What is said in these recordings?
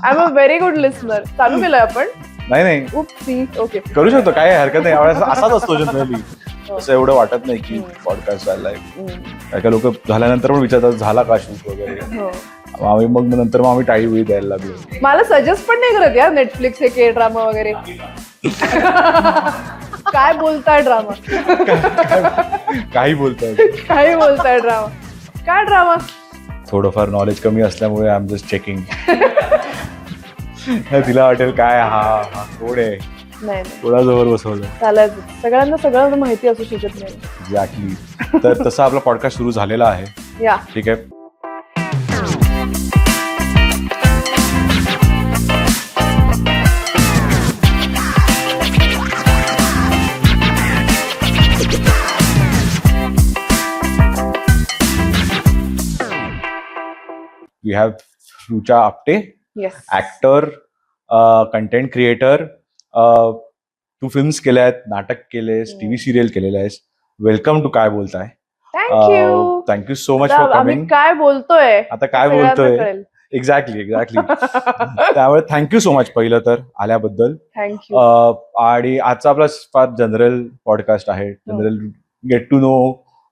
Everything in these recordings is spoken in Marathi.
I am a very good listener. चालू केलंय आपण. नाही उपसी. ओके, करू शकतो, काय हरकत नाही. असाच असतो जनरली. असं एवढं वाटत नाही की पॉडकास्ट चाललाय. काय काय लोक झाल्यानंतर पण विचारतात झाला का शूट वगैरे. आम्ही मग नंतर आम्ही टाळी वेळी द्यायला लागलो. मला सजेस्ट पण नाही करत यार नेटफ्लिक्स हे के ड्रामा वगैरे. काय बोलताय ड्रामा. काही बोलताय काही बोलताय ड्रामा. काय ड्रामा. थोडंफार नॉलेज कमी असल्यामुळे आय एम जस्ट चेकिंग. तिला वाटेल काय हा कोण आहे, नाही कोणाजवळ बसवलं. चालायचं, सगळ्यांना सगळं माहिती असू शकत नाही. एक्झॅक्टली. तर तसा आपला पॉडकास्ट सुरू झालेला आहे. या ठीक आहे. We have Rucha Apte, yes. Actor, content creator. तू फिल्म्स केल्या आहेत, नाटक केलेस, टीव्ही सिरियल केलेलं आहेस. वेलकम टू काय बोलताय. Thank you. Thank you so much for आम्ही कमिंग. काय बोलतोय आता काय बोलतोय एक्झॅक्टली. त्यामुळे थँक्यू सो मच पहिलं तर आल्याबद्दल. थँक्यू. आणि आजचा आपला फार जनरल पॉडकास्ट आहे. General get to know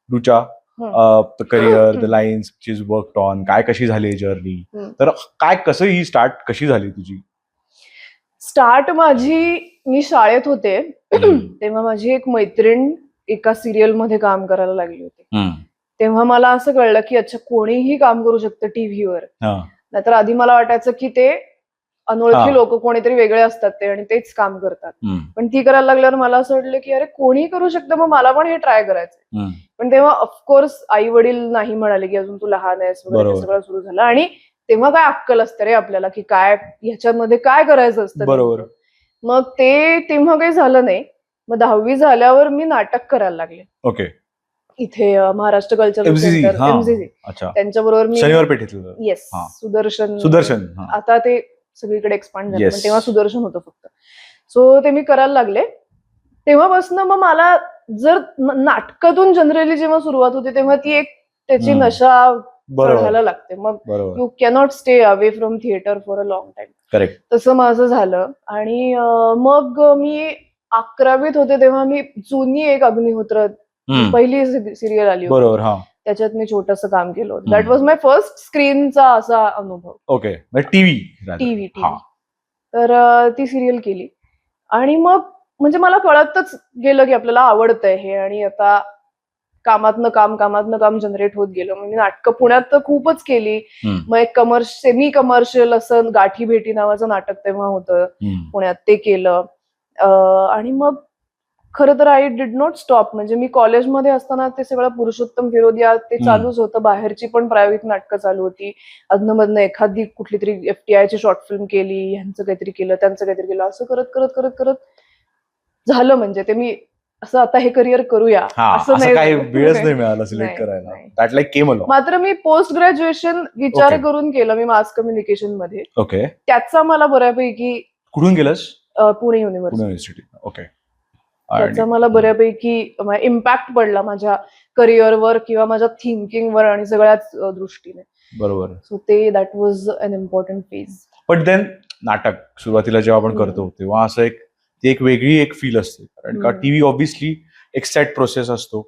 Rucha, the career, the lines which is worked on, काय कशी झाली जर्नी. तर काय कसं ही स्टार्ट कशी झाली तुझी. स्टार्ट मी शाळेत होते तेव्हा माझी एक मैत्रीण एका सिरियल मध्ये काम करायला लागली होती. तेव्हा मला असं कळलं की अच्छा कोणीही काम करू शकतं टीव्हीवर. नाहीतर आधी मला वाटायचं की ते अनोळखी लोक कोणीतरी वेगळे असतात ते आणि तेच काम करतात. पण ती करायला लागल्यावर मला असं वाटलं की अरे कोणीही करू शकतं, मग मला पण हे ट्राय करायचंय. पण तेव्हा ऑफकोर्स आई वडील नाही म्हणाले की अजून तू लहान आहेस वगैरे, सगळं सुरू झालं. आणि तेव्हा काय अक्कल असते रे आपल्याला की काय ह्याच्यामध्ये काय करायचं असतं. बरोबर. मग ते तेव्हा काही झालं नाही. मग 10वी झाल्यावर मी नाटक करायला लागले. ओके. इथे महाराष्ट्र कल्चरल सेंटर, MCC, त्यांच्याबरोबर मी शनिवार पेठेतलं. येस, सुदर्शन. आता ते सगळीकडे एक्सपांड झालं, पण तेव्हा सुदर्शन होतं फक्त. सो ते मी करायला लागले. तेव्हापासून मग मला जर नाटकातून जनरली जेव्हा सुरुवात होते तेव्हा ती एक त्याची नशा चढायला लागते. मग you cannot stay away from theatre for a long time. Correct. तसं माझं झालं. आणि मग मी 11वीत होते तेव्हा मी जुनी एक अग्निहोत्र पहिली सिरियल आली होती, त्याच्यात मी छोटंसं काम केलं होतं. दॅट वॉज माय फर्स्ट स्क्रीनचा असा अनुभव. ओके. टीव्ही. तर ती सिरियल केली आणि मग म्हणजे मला कळतच गेलं की आपल्याला आवडतंय हे. आणि आता कामातनं काम जनरेट होत गेलं. मी नाटकं पुण्यात तर खूपच केली. मग एक सेमी कमर्शियल असं गाठी भेटी नावाचं नाटक तेव्हा होतं पुण्यात, ते केलं. आणि मग खरं तर आय डिड नॉट स्टॉप. म्हणजे मी कॉलेजमध्ये असताना ते सगळं पुरुषोत्तम फिरोदिया ते चालूच होतं. बाहेरची पण प्रायव्हेट नाटकं चालू होती. अधनमधनं एखादी कुठली तरी FTI ची शॉर्ट फिल्म केली, ह्यांचं काहीतरी केलं, त्यांचं काहीतरी केलं, असं करत झालं. म्हणजे ते मी असं आता हे करिअर करूया असं नाही, काही वेळच नाही मिळाला सिलेक्ट करायला. That like came along. मात्र मी पोस्ट ग्रॅज्युएशन विचार करून केलं मी मास कम्युनिकेशन मध्ये. ओके. त्याचा मला बऱ्यापैकी. कुठून गेलंस. पुणे युनिव्हर्सिटी. ओके. त्याचा मला बऱ्यापैकी इम्पॅक्ट पडला माझ्या करिअरवर किंवा माझ्या थिंकिंगवर आणि सगळ्याच दृष्टीने. बरोबर. सो ते that was an important phase. But then नाटक सुरुवातीला जेव्हा आपण करतो तेव्हा असं एक वेगळी एक फील असते. कारण का टीव्ही ऑब्व्हियसली एक सेट प्रोसेस असतो,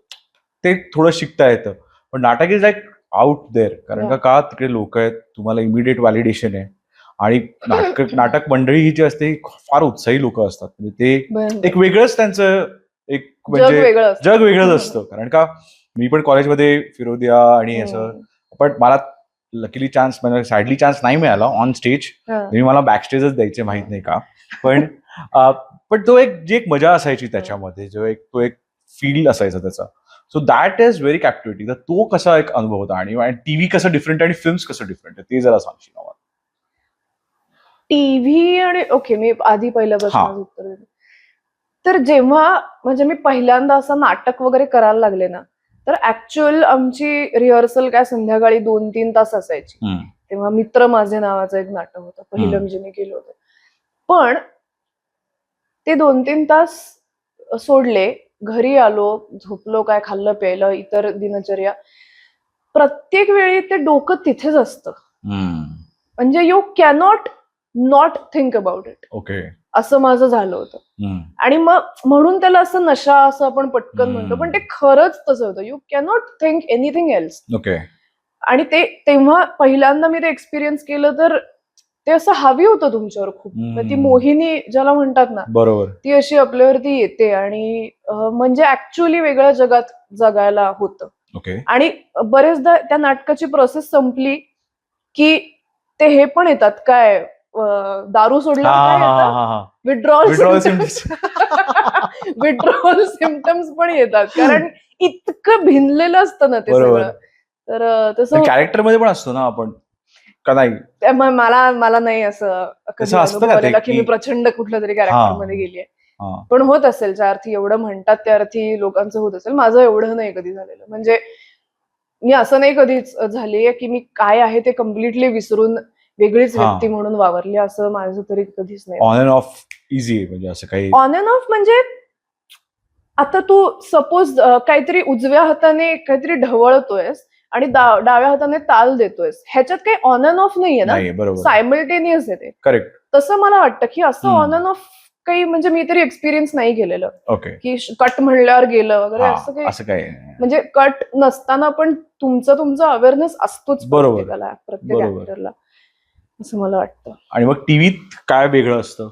ते थोडं शिकता येतं. पण नाटक इज लाईक आउट देअर. कारण का तिकडे लोक आहेत, तुम्हाला इमिडिएट व्हॅलिडेशन आहे. आणि नाटक मंडळी ही जी असते फार उत्साही लोक असतात. म्हणजे ते एक वेगळंच त्यांचं एक म्हणजे जग वेगळंच असतं. कारण का मी पण कॉलेजमध्ये फिरोदिया आणि असं, पण मला लकीली चान्स, म्हणजे सॅडली चान्स नाही मिळाला ऑन स्टेज. मला बॅक स्टेजच द्यायचे, माहित नाही का. पण तो जी एक मजा असायची त्याच्यामध्ये, तो एक फील असायचा त्याचा. So that is very captivating. तर तो कसा एक अनुभव होता आणि टीव्ही कसं डिफरंट आणि फिल्म्स कसं डिफरंट आहे ते जरा सांगशील मला. टीव्ही आणि ओके, मी आधी पहिल्यापासून उत्तर देते. तर जेव्हा म्हणजे मी पहिल्यांदा असं नाटक वगैरे करायला लागले ना, तर ऍक्च्युअल आमची रिहर्सल काय संध्याकाळी 2-3 तास असायची. तेव्हा मित्र माझे नावाचं एक नाटक होतं, पहिलं म्हणजे मी केलं होतं. पण ते 2-3 तास सोडले, घरी आलो, झोपलो, काय खाल्लं प्यायलं, इतर दिनचर्या, प्रत्येक वेळी ते डोकं तिथेच असतं. म्हणजे you cannot not think about it, okay. असं माझं झालं होतं. आणि मग म्हणून त्याला असं नशा असं आपण पटकन म्हणतो, पण ते खरंच तसं होतं. You cannot think anything else. Okay. आणि ते तेव्हा पहिल्यांदा मी ते एक्सपिरियन्स केलं तर ते असं हावी होतं तुमच्यावर खूप. ती मोहिनी ज्याला म्हणतात ना, बरोबर. ती अशी आपल्यावरती येते आणि म्हणजे ऍक्च्युअली वेगळ्या जगात जगायला होतं. ओके. आणि बरेचदा त्या नाटकाची प्रोसेस संपली की ते हे पण येतात, काय दारू सोडल्यावर काय येतात, विड्रॉल सिम्पटम्स. विड्रॉल सिम्पटम्स पण येतात, कारण इतकं भिनलेलं असतं ना ते सगळं. तर तसं कॅरेक्टर मध्ये पण असतो ना आपण, का नाही? त्यामुळे मला नाही असं कधी अनुभव आलेला की मी प्रचंड कुठल्या तरी कॅरेक्टर मध्ये गेलीये. पण होत असेल, ज्या अर्थी एवढं म्हणतात त्या अर्थी लोकांचं होत असेल. माझं एवढं नाही कधी झालेलं. म्हणजे मी असं नाही कधीच झालीये की मी काय आहे ते कम्प्लिटली विसरून वेगळीच व्यक्ती म्हणून वावरली, असं माझं तरी कधीच नाही. ऑन अँड ऑफ इझी आहे, म्हणजे असं काही ऑन अँड ऑफ म्हणजे आता तू सपोज काहीतरी उजव्या हाताने काहीतरी ढवळतोयस आणि डाव्या हाताने ताल देतोयस, ह्याच्यात काही ऑन अँड ऑफ नाहीये ना, सायमल्टेनियस आहे ते. करेक्ट. तसं मला वाटतं की असं ऑन अँड ऑफ काही म्हणजे मी तरी एक्सपिरियन्स नाही केलेलं. ओके. की कट म्हणल्यावर गेलं वगैरे असं काही. म्हणजे कट नसताना पण तुमचा अवेअरनेस असतोच प्रत्येकाला, प्रत्येक ऍक्टरला, असं मला वाटतं. आणि मग टीव्हीत काय वेगळं असतं?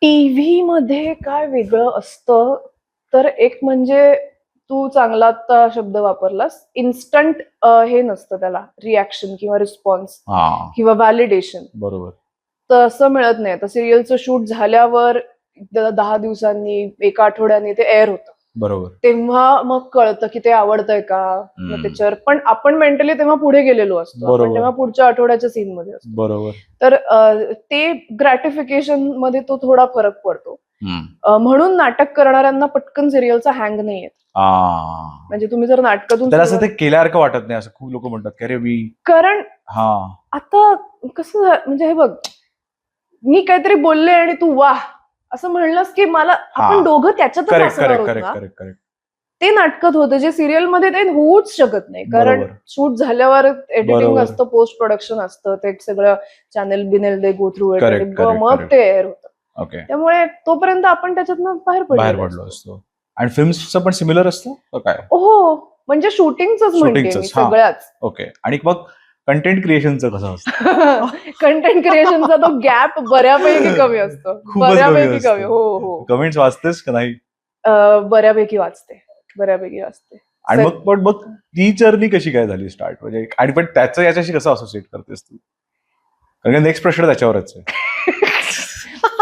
टीव्ही मध्ये काय वेगळं असतं तर एक म्हणजे तू चांगला आता शब्द वापरलास, इन्स्टंट हे नसतं त्याला, रिॲक्शन किंवा रिस्पॉन्स किंवा व्हॅलिडेशन. बरोबर. तसं मिळत नाही. तर सिरियलचं शूट झाल्यावर 10 दिवसांनी, एका आठवड्याने ते एअर होतं. बरोबर. तेव्हा मग कळतं की ते आवडतंय का, मग त्याच्यावर पण आपण मेंटली तेव्हा पुढे गेलेलो असतो, तेव्हा पुढच्या आठवड्याच्या सीन मध्ये असतो. बरोबर. तर ते ग्रॅटिफिकेशन मध्ये तो थोडा फरक पडतो. म्हणून नाटक करणाऱ्यांना पटकन सिरियलचा हँग नाही येत. म्हणजे तुम्ही जर नाटकातून असं ते केल्यासारखं वाटत नाही, असं खूप लोक म्हणतात की अरे मी, कारण आता कसं म्हणजे हे बघ, मी काहीतरी बोलले आणि तू वाह असं म्हणलंस की मला, आपण दोघं त्याच्यातच असणार आहोत ना. ते नाटकात होतं, जे सिरियल मध्ये ते होऊच शकत नाही, कारण शूट झाल्यावर एडिटिंग असतं, पोस्ट प्रोडक्शन असतं, ते सगळं चॅनल बिनेल दे गो थ्रू इट, मग ते एअर होतं. त्यामुळे तोपर्यंत आपण त्याच्यातनं बाहेर पडलो असतो. आणि फिल्म्सचं पण सिमिलर असतं काय? हो, म्हणजे शूटिंगच म्हणते सगळ्याच. ओके. आणि मग कंटेंट क्रिएशनचं कसं असतं? कंटेंट क्रिएशनचा तो गॅप बऱ्यापैकी कमी असतो, बऱ्यापैकी कमी. हो. कमेंट्स वाचतेस का नाही? बऱ्यापैकी वाचते. आणि मग ती जर्नी कशी काय झाली स्टार्ट, म्हणजे आणि पण त्याचं याच्याशी कसं असोसिएट करतेस तू? कारण नेक्स्ट प्रश्न त्याच्यावरच आहे.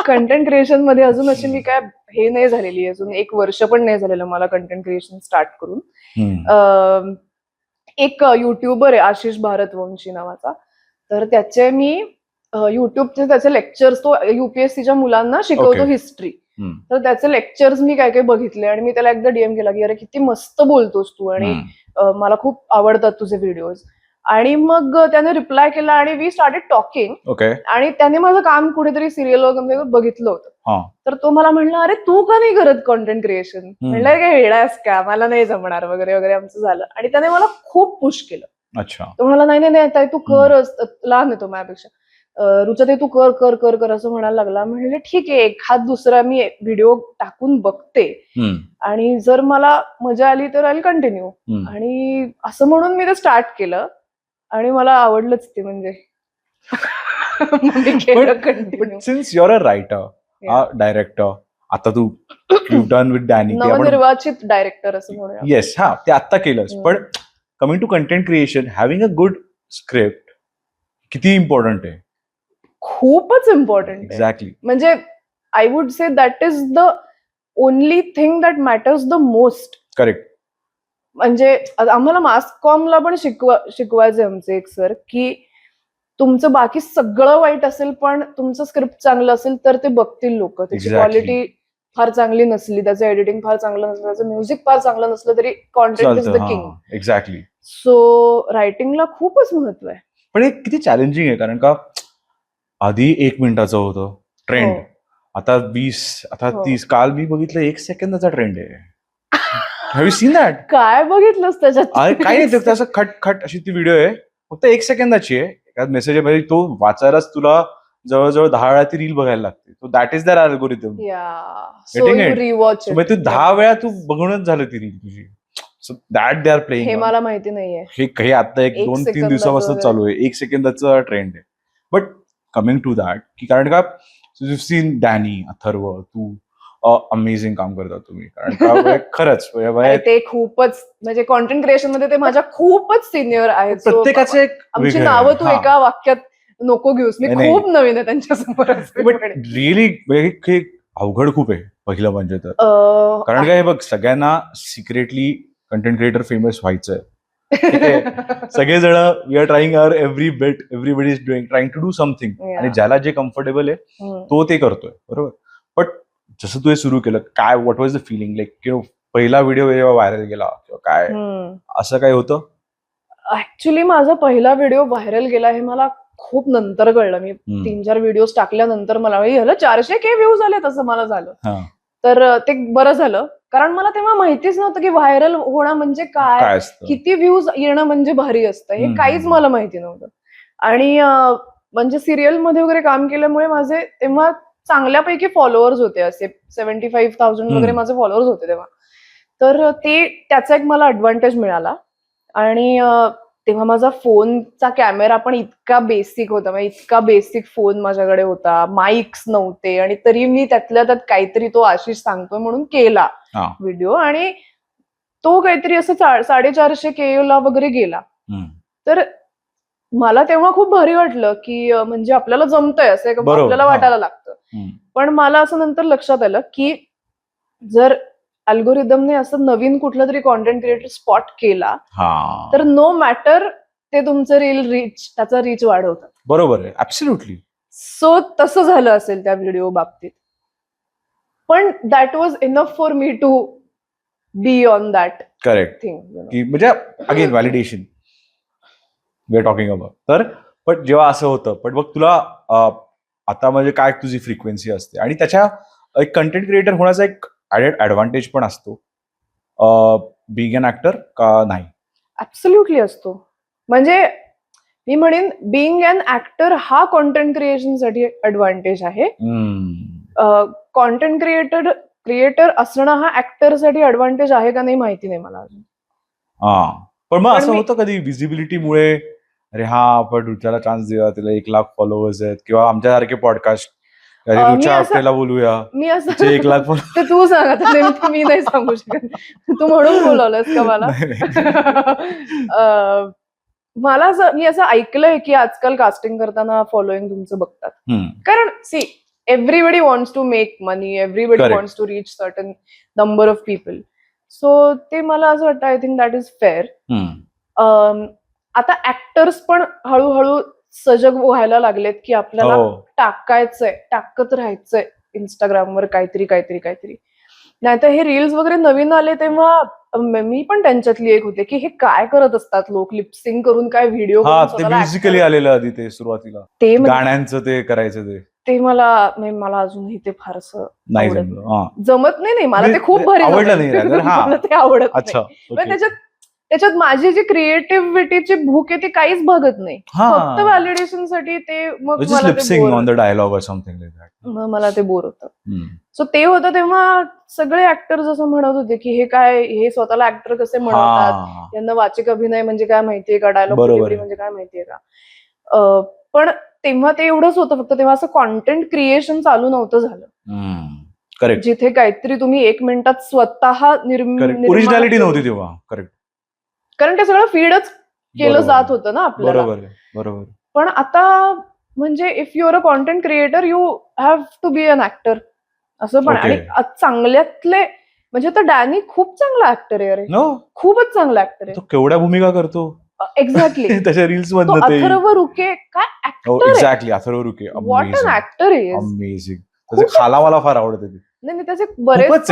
कंटेंट क्रिएशन मध्ये अजून अशी मी काय हे नाही झालेली, अजून 1 वर्ष पण नाही झालेलं मला कंटेंट क्रिएशन स्टार्ट करून. एक युट्यूबर आहे आशिष भारतवंशी नावाचा, तर त्याचे मी युट्यूबचे त्याचे लेक्चर्स, तो युपीएससीच्या मुलांना शिकवतो हिस्ट्री. तर त्याचे लेक्चर्स मी काय काय बघितले आणि मी त्याला एकदा डीएम केला की अरे किती मस्त बोलतोस तू आणि मला खूप आवडतात तुझे व्हिडिओज. आणि मग त्याने रिप्लाय केला आणि वी स्टार्टेड टॉकिंग. आणि त्याने माझं काम कुठेतरी सिरियल वगैरे बघितलं होतं. तर तो मला म्हणला अरे तू का नाही करत कॉन्टेंट क्रिएशन? म्हणलं काय वेळास का, मला नाही जमणार वगैरे वगैरे, आमचं झालं. आणि त्याने मला खूप पुश केलं. तो म्हणाला नाही नाही नाही तू करच, लहान आहे तो माझ्यापेक्षा, रुचा ते तू कर कर कर कर असं म्हणायला लागला. म्हणले ठीक आहे, एखाद दुसरा मी व्हिडिओ टाकून बघते आणि जर मला मजा आली तर आय विल कंटिन्यू. आणि असं म्हणून मी ते स्टार्ट केलं आणि मला आवडलंच ते. म्हणजे since you are a writer, director, आता तू यू डन विथ डॅनी, नवनिर्वाचित डायरेक्टर असं म्हणूया. येस, ते आता केलंस. पण coming to content creation, having a good script किती इम्पॉर्टंट आहे? खूपच इम्पॉर्टंट. एक्झॅक्टली. म्हणजे I would say that is the only thing that matters the most. Correct. म्हणजे आम्हाला मास कॉमला पण शिकवायचे आमचे एक सर की तुमचं बाकी सगळं वाईट असेल पण तुमचं स्क्रिप्ट चांगलं असेल तर ते बघतील लोक. त्याची क्वालिटी फार चांगली नसली, त्याचं एडिटिंग फार चांगलं नसलं, त्याचं म्युझिक फार चांगलं नसलं तरी content is the king. Exactly. So रायटिंगला खूपच महत्व आहे. पण हे किती चॅलेंजिंग आहे, कारण का आधी 1 मिनिटाचं होतं ट्रेंड, आता 20, आता 30. काल मी बघितलं 1 सेकंदाचा ट्रेंड आहे. Have you seen that? काय बघितलंस त्याच्यात? काय नाही, असं खट खट अशी ती व्हिडिओ आहे, फक्त 1 सेकंदाची आहे. त्यात मेसेज आहे म्हणजे तो वाचायलाच तुला जवळजवळ 10 वेळा ती रील बघायला लागते. So that is that algorithm. So Getting you it? Rewatch so म्हणजे तू 10 वेळा तू बघूनच झालं ती रील तुझी. सो दॅट दे आर हे प्लेइंग. मला माहिती नाहीये. हे आता एक 2-3 सेकंदाचं दिवसापासून वगैरे. चालू आहे. 1 सेकंदाचा ट्रेंड आहे. बट कमिंग टू दॅट की कारण का यू सीन डॅनी, अथर्व, तू अमेझिंग काम करता तुम्ही. कारण का म्हणजे खरंच आणि ते खूपच म्हणजे कॉन्टेंट क्रिएशन मध्ये ते माझ्या खूपच सिनियर आहेत. So, प्रत्येकाचं एक आमची वेगळं नावं आहे. तू हा. एका वाक्यात नको घेऊस. मी नाही, खूप नवीन आहे त्यांच्या समोर. बट रिअली हे अवघड खूप आहे पहिलं म्हणजे तर. कारण काय हे बघ सगळ्यांना सिक्रेटली कंटेंट क्रिएटर फेमस व्हायचंय. सगळेजण we are trying our every bit, everybody is trying to do something. आणि ज्याला जे कम्फर्टेबल आहे तो ते करतोय बरोबर. बट जसं तू हे सुरू केलं काय what was the feeling like पहिला व्हिडिओ जेव्हा व्हायरल गेला किंवा काय असं काय होतं? ऍक्च्युली माझा पहिला व्हिडिओ व्हायरल गेला हे मला खूप नंतर कळलं. मी 3-4 व्हिडिओ टाकल्यानंतर मला ह्याला 400K व्ह्यूज आले तसं मला झालं. तर ते बरं झालं कारण मला तेव्हा माहितीच नव्हतं की व्हायरल होणं म्हणजे काय, किती व्ह्यूज येणं म्हणजे भारी असतं हे काहीच मला माहिती नव्हतं. आणि म्हणजे सिरियल मध्ये वगैरे काम केल्यामुळे माझे तेव्हा चांगल्यापैकी फॉलोअर्स होते. असे 75,000 वगैरे माझे फॉलोअर्स होते तेव्हा. तर त्याचा एक मला ऍडव्हान्टेज मिळाला. आणि तेव्हा माझा फोनचा कॅमेरा पण इतका बेसिक होता. म्हणजे इतका बेसिक फोन माझ्याकडे होता. माईक्स नव्हते आणि तरी मी त्यातल्या त्यात काहीतरी तो आशिष सांगतोय म्हणून केला व्हिडिओ. आणि तो काहीतरी असं 450K ला वगैरे गेला. तर मला तेव्हा खूप भारी वाटलं की म्हणजे आपल्याला जमतंय असं आपल्याला वाटायला लागतं. पण मला असं नंतर लक्षात आलं की जर अल्गोरिदमने असं नवीन कुठलं तरी कॉन्टेंट क्रिएटर स्पॉट केला तर नो मॅटर ते तुमचं त्याचा रीच वाढवतात. बरोबर आहे. ऍब्सोल्युटली. सो तसं झालं असेल त्या व्हिडिओ बाबतीत. पण that was enough for me to be on that correct thing. म्हणजे again validation we are talking about. तर पण जेव्हा असं होतं पण मग तुला आता म्हणजे काय तुझी फ्रिक्वेन्सी असते आणि त्याच्या एक कंटेंट क्रिएटर होण्याचा एक ऍडव्हान्टेज पण असतो बिंग अन ऍक्टर का नाही? ऍब्सोल्युटली असतो. म्हणजे मी म्हणेन बिंग अन ऍक्टर हा कॉन्टेंट क्रिएशन साठी ऍडव्हान्टेज आहे. कॉन्टेंट क्रिएटर असणं हा ऍक्टर साठी ऍडव्हान्टेज आहे का नाही माहिती नाही मला अजून. पण मग असं होतं कधी विजिबिलिटीमुळे अरे हा आपण त्याला चान्स देऊया, त्याला 1 लाख फॉलोअर्स आहेत किंवा आमच्यासारखे पॉडकास्ट रुचा आपल्याला बोलूया मी असं 1 लाख ते तू सांग आता नेमकं मी नाही सांगू शकत. तू म्हणून बोलवलंस का मला? मला मी असं ऐकलंय की आजकाल कास्टिंग करताना फॉलोईंग तुमचं बघतात. कारण see everybody wants to make money, everybody wants to reach certain number of people. So ते मला असं वाटतं I think that is fair. आता ऍक्टर्स पण हळूहळू सजग व्हायला लागलेत की आपल्याला टाकायचंय, टाकत राहायचंय इंस्टाग्रामवर काहीतरी काहीतरी काहीतरी. नाहीतर हे रील्स वगैरे नवीन आले तेव्हा मी पण त्यांच्यातली एक होते की हे काय करत असतात लोक लिपसिंग करून काय व्हिडिओ म्युझिकली आलेलं आधी ते सुरुवातीला ते गाण्यांचं ते करायचं ते मला अजूनही ते फारसं नाही जमत नाही. मला ते खूप भारी आवडलं नाही. मला ते आवडत नाही. त्याच्यात माझी जी क्रिएटिव्हिटीची भूक आहे ती काहीच भागत नाही. फक्त व्हॅलिडेशन साठी ते मग मला ते बोर होतं. सो ते होतं तेव्हा सगळे ऍक्टर्स असं म्हणत होते की हे स्वतःला ऍक्टर कसे म्हणतात, यांना वाचिक अभिनय म्हणजे काय माहितीये का, डायलॉग डिलिव्हरी म्हणजे काय माहितीये का. पण तेव्हा ते एवढंच होतं फक्त. तेव्हा असं कॉन्टेंट क्रिएशन चालू नव्हतं झालं जिथे काहीतरी तुम्ही 1 मिनिटात स्वतः ओरिजिनॅलिटी नव्हती तेव्हा. करेक्ट. कारण ते सगळं फीडच केलं जात होतं ना आपल्याला. बरोबर. पण आता म्हणजे if you are a content creator you have to be an actor असं पण. आणि चांगल्यातले म्हणजे आता डॅनी खूप चांगला ऍक्टर आहे. अरे खूपच चांगला ऍक्टर आहे. केवढ्या भूमिका करतो. एक्झॅक्टली. त्याच्या रील्स मध्ये अथर्व रुके काय ऍक्टर. एक्झॅक्टली. अथर्व रुके what an actor is. Amazing. त्याचे खाला मला फार आवडते. नाही त्याचे बरेच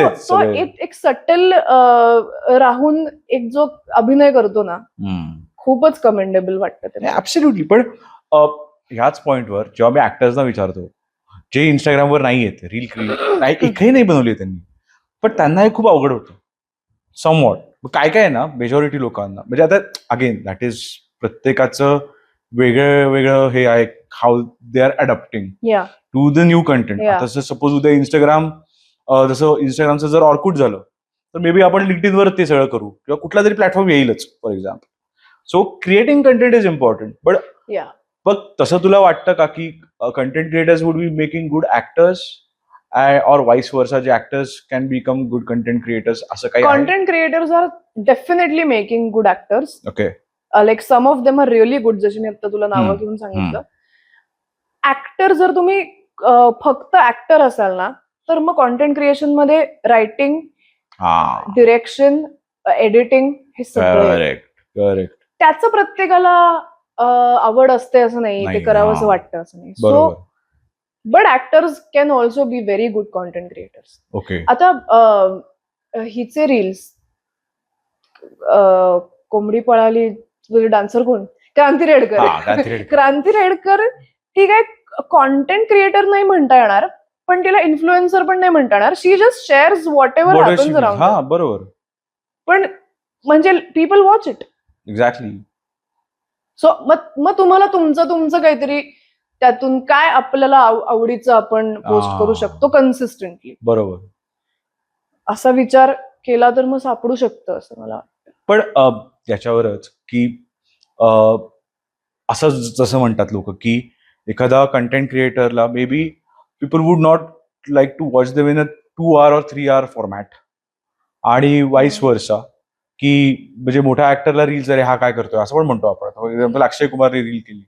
एक सटल राहून एक जो अभिनय करतो ना खूपच कमेंडेबल वाटतं. ऍब्सोल्युटली. पण ह्याच पॉइंटवर जेव्हा मी ऍक्टर्सना विचारतो जे इंस्टाग्रामवर नाही येत रील क्रिएट एकही नाही बनवली त्यांनी, पण त्यांना हे खूप अवघड होतं समवॉट. काय ना मेजॉरिटी लोकांना म्हणजे आता अगेन दॅट इज प्रत्येकाचं वेगळं वेगळं हे आहे हाऊ दे आर अडॅप्टिंग या to the new content. Yeah. आता सपोज उद्या इंस्टाग्राम, जसं इंस्टाग्रामचं जर ऑर्कुट झालं तर मे बी आपण लिंक्डइनवर ते सगळं करू किंवा कुठला तरी प्लॅटफॉर्म येईलच for example. So creating content is important. या बट तसं तुला वाटतं का की content creators would be making good actors और वाइस वर्सा, जे actors can become good content creators, असं काही आहे? Content creators are definitely making good actors. Okay. Like some of them are really good, जशी मी आता तुला नावं हम्म, घेऊन सांगितलं. ऍक्टर जर तुम्ही फक्त ऍक्टर असाल ना, तर मग कॉन्टेंट क्रिएशन मध्ये रायटिंग, हा, डिरेक्शन, एडिटिंग हे सगळं आहे. Correct correct. त्याचं प्रत्येकाला आवड असते असं नाही, ते नाही, करावं असं हा. वाटतं असं नाही. सो बरोबर. But actors can also be very good content creators. Okay. आता हिचे रील्स, कोंबडी पळाली, डान्सर कोण? क्रांती रेडकर. हा, क्रांती रेडकर. क्रांती रेडकर ती काय कॉन्टेंट क्रिएटर नाही म्हणता येणार, पण तिला इन्फ्लुएन्सर पण नाही म्हणता येणार. She just shares whatever What does happens she mean? Around. हा, बरोबर. पण म्हणजे people watch it. Exactly. So मग तुम्हाला तुमचं काहीतरी त्यातून काय आपल्याला आवडीचं आपण पोस्ट करू शकतो कन्सिस्टंटली, बरोबर. असा विचार केला तर मग सापडू शकतं असं मला वाटतं. पण याच्यावरच की असं जसं म्हणतात लोक की एखादा कंटेंट क्रिएटरला maybe people would not like to watch them in a 2 hour or 3 hour format, आणि वाईस वर्सा, की म्हणजे मोठ्या ऍक्टरला रील्स, अरे हा काय करतोय असं पण म्हणतो आपण. फॉर एक्झाम्पल अक्षय कुमारने रील केली,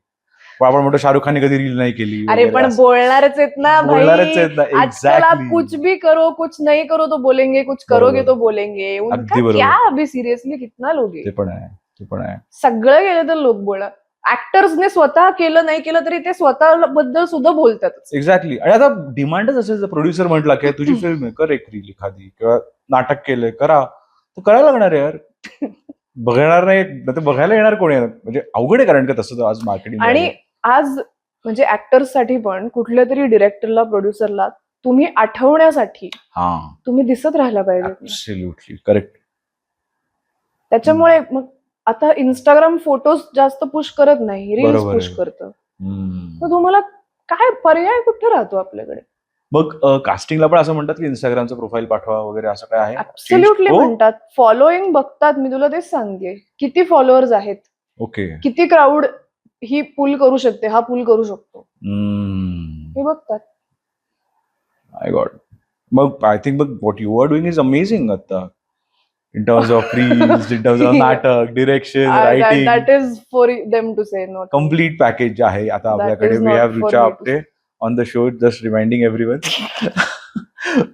पण आपण म्हणतो शाहरुख खानने कधी रील नाही केली. अरे पण बोलणारच आहेत ना भाई. बोलणारच आहेत ना. आजकल आप एक्झॅक्टली. कुछ भी करो, कुछ नहीं करो तो बोलेंगे, कुछ करोगे बरोबर. तो बोलेंगे. अगदी उनका बरोबर. क्या अभी सिरियसली कितना लोग ते आहे. पण आहे, ते पण आहे. सगळं गेलं तर लोक बोलणार. ऍक्टर्सने स्वतः केलं नाही केलं तरी ते स्वतः बद्दल सुद्धा बोलतात. एक्झॅक्टली. आणि आता डिमांडच असेल, प्रोड्युसर म्हटला की तुझी फिल्म आहे, कर एक रील एखादी, किंवा नाटक केलंय, करा, तर करायला लागणार आहे यार. बघणार नाही तर बघायला येणार कोणी? म्हणजे अवघड आहे, कारण का तसं आज मार्केटिंग. आणि आज म्हणजे ऍक्टर्ससाठी पण कुठल्या तरी डिरेक्टरला, प्रोड्युसरला तुम्ही आठवण्यासाठी हा, तुम्ही दिसत राहायला पाहिजे. Absolutely correct. त्याच्यामुळे मग आता इंस्टाग्राम फोटोज जास्त पुश करत नाही, रील्स बरोबर पुश आहे. करतं. मग तुम्हाला काय पर्याय कुठे राहतो आपल्याकडे? मग कास्टिंगला पण असं म्हणतात की इंस्टाग्रामचं प्रोफाईल पाठवा वगैरे, असं काय आहे? ऍब्सोल्युटली हो? म्हणतात. फॉलोईंग बघतात, मी तुला तेच सांगते. किती फॉलोअर्स आहेत, ओके. किती क्राऊड ही पुल करू शकते, हा पुल करू शकतो, हे बघतात. My god. मग आय थिंक मग what you are doing is amazing आता, in terms of reels, in terms of natak, direction, writing. That is for them to say, not complete package आहे आता That आपल्याकडे. is we not have for Rucha me to Apte on the show, just reminding everyone.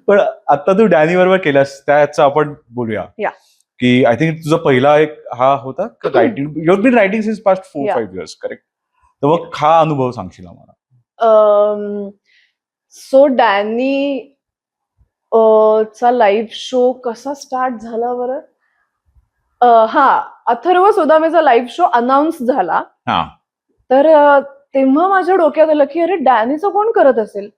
पण आता तू डॅनी बरोबर केलास त्याचं आपण बोलूया. Yeah. की आय थिंक तुझा पहिला एक हा होता writing. You have been writing since past 4-5 years, correct? तर मग हा अनुभव सांगशील आम्हाला? सो डॅनी चा लाईव्ह शो कसा स्टार्ट झाला बरं? हा, अथर्व सुदामेचा लाईव्ह शो अनाऊन्स झाला. हा. तर तेव्हा माझ्या डोक्यात आलं की अरे डॅनीचं कोण करत असेल,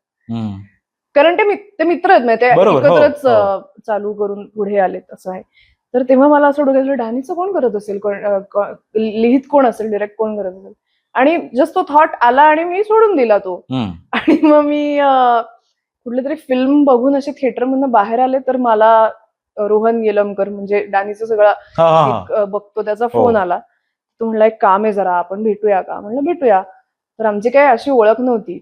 कारण ते मित्र आहेत, ते बरोबर, हो, एकत्रच चालू करून पुढे आलेत असं आहे. तर तेव्हा मला असं डोक्यात आलं डॅनीचं कोण करत असेल, लिहित कोण असेल, डिरेक्ट कोण करत असेल. आणि जस्ट तो थॉट आला आणि मी सोडून दिला तो. आणि मग मी कुठली तरी फिल्म बघून असे थिएटर मधून बाहेर आले, तर मला रोहन येलमकर म्हणजे डॅनीचं सगळं बघतो, त्याचा फोन आला. तो म्हणला एक काम आहे जरा, आपण भेटूया का? म्हणलं भेटूया. तर आमची काय अशी ओळख नव्हती.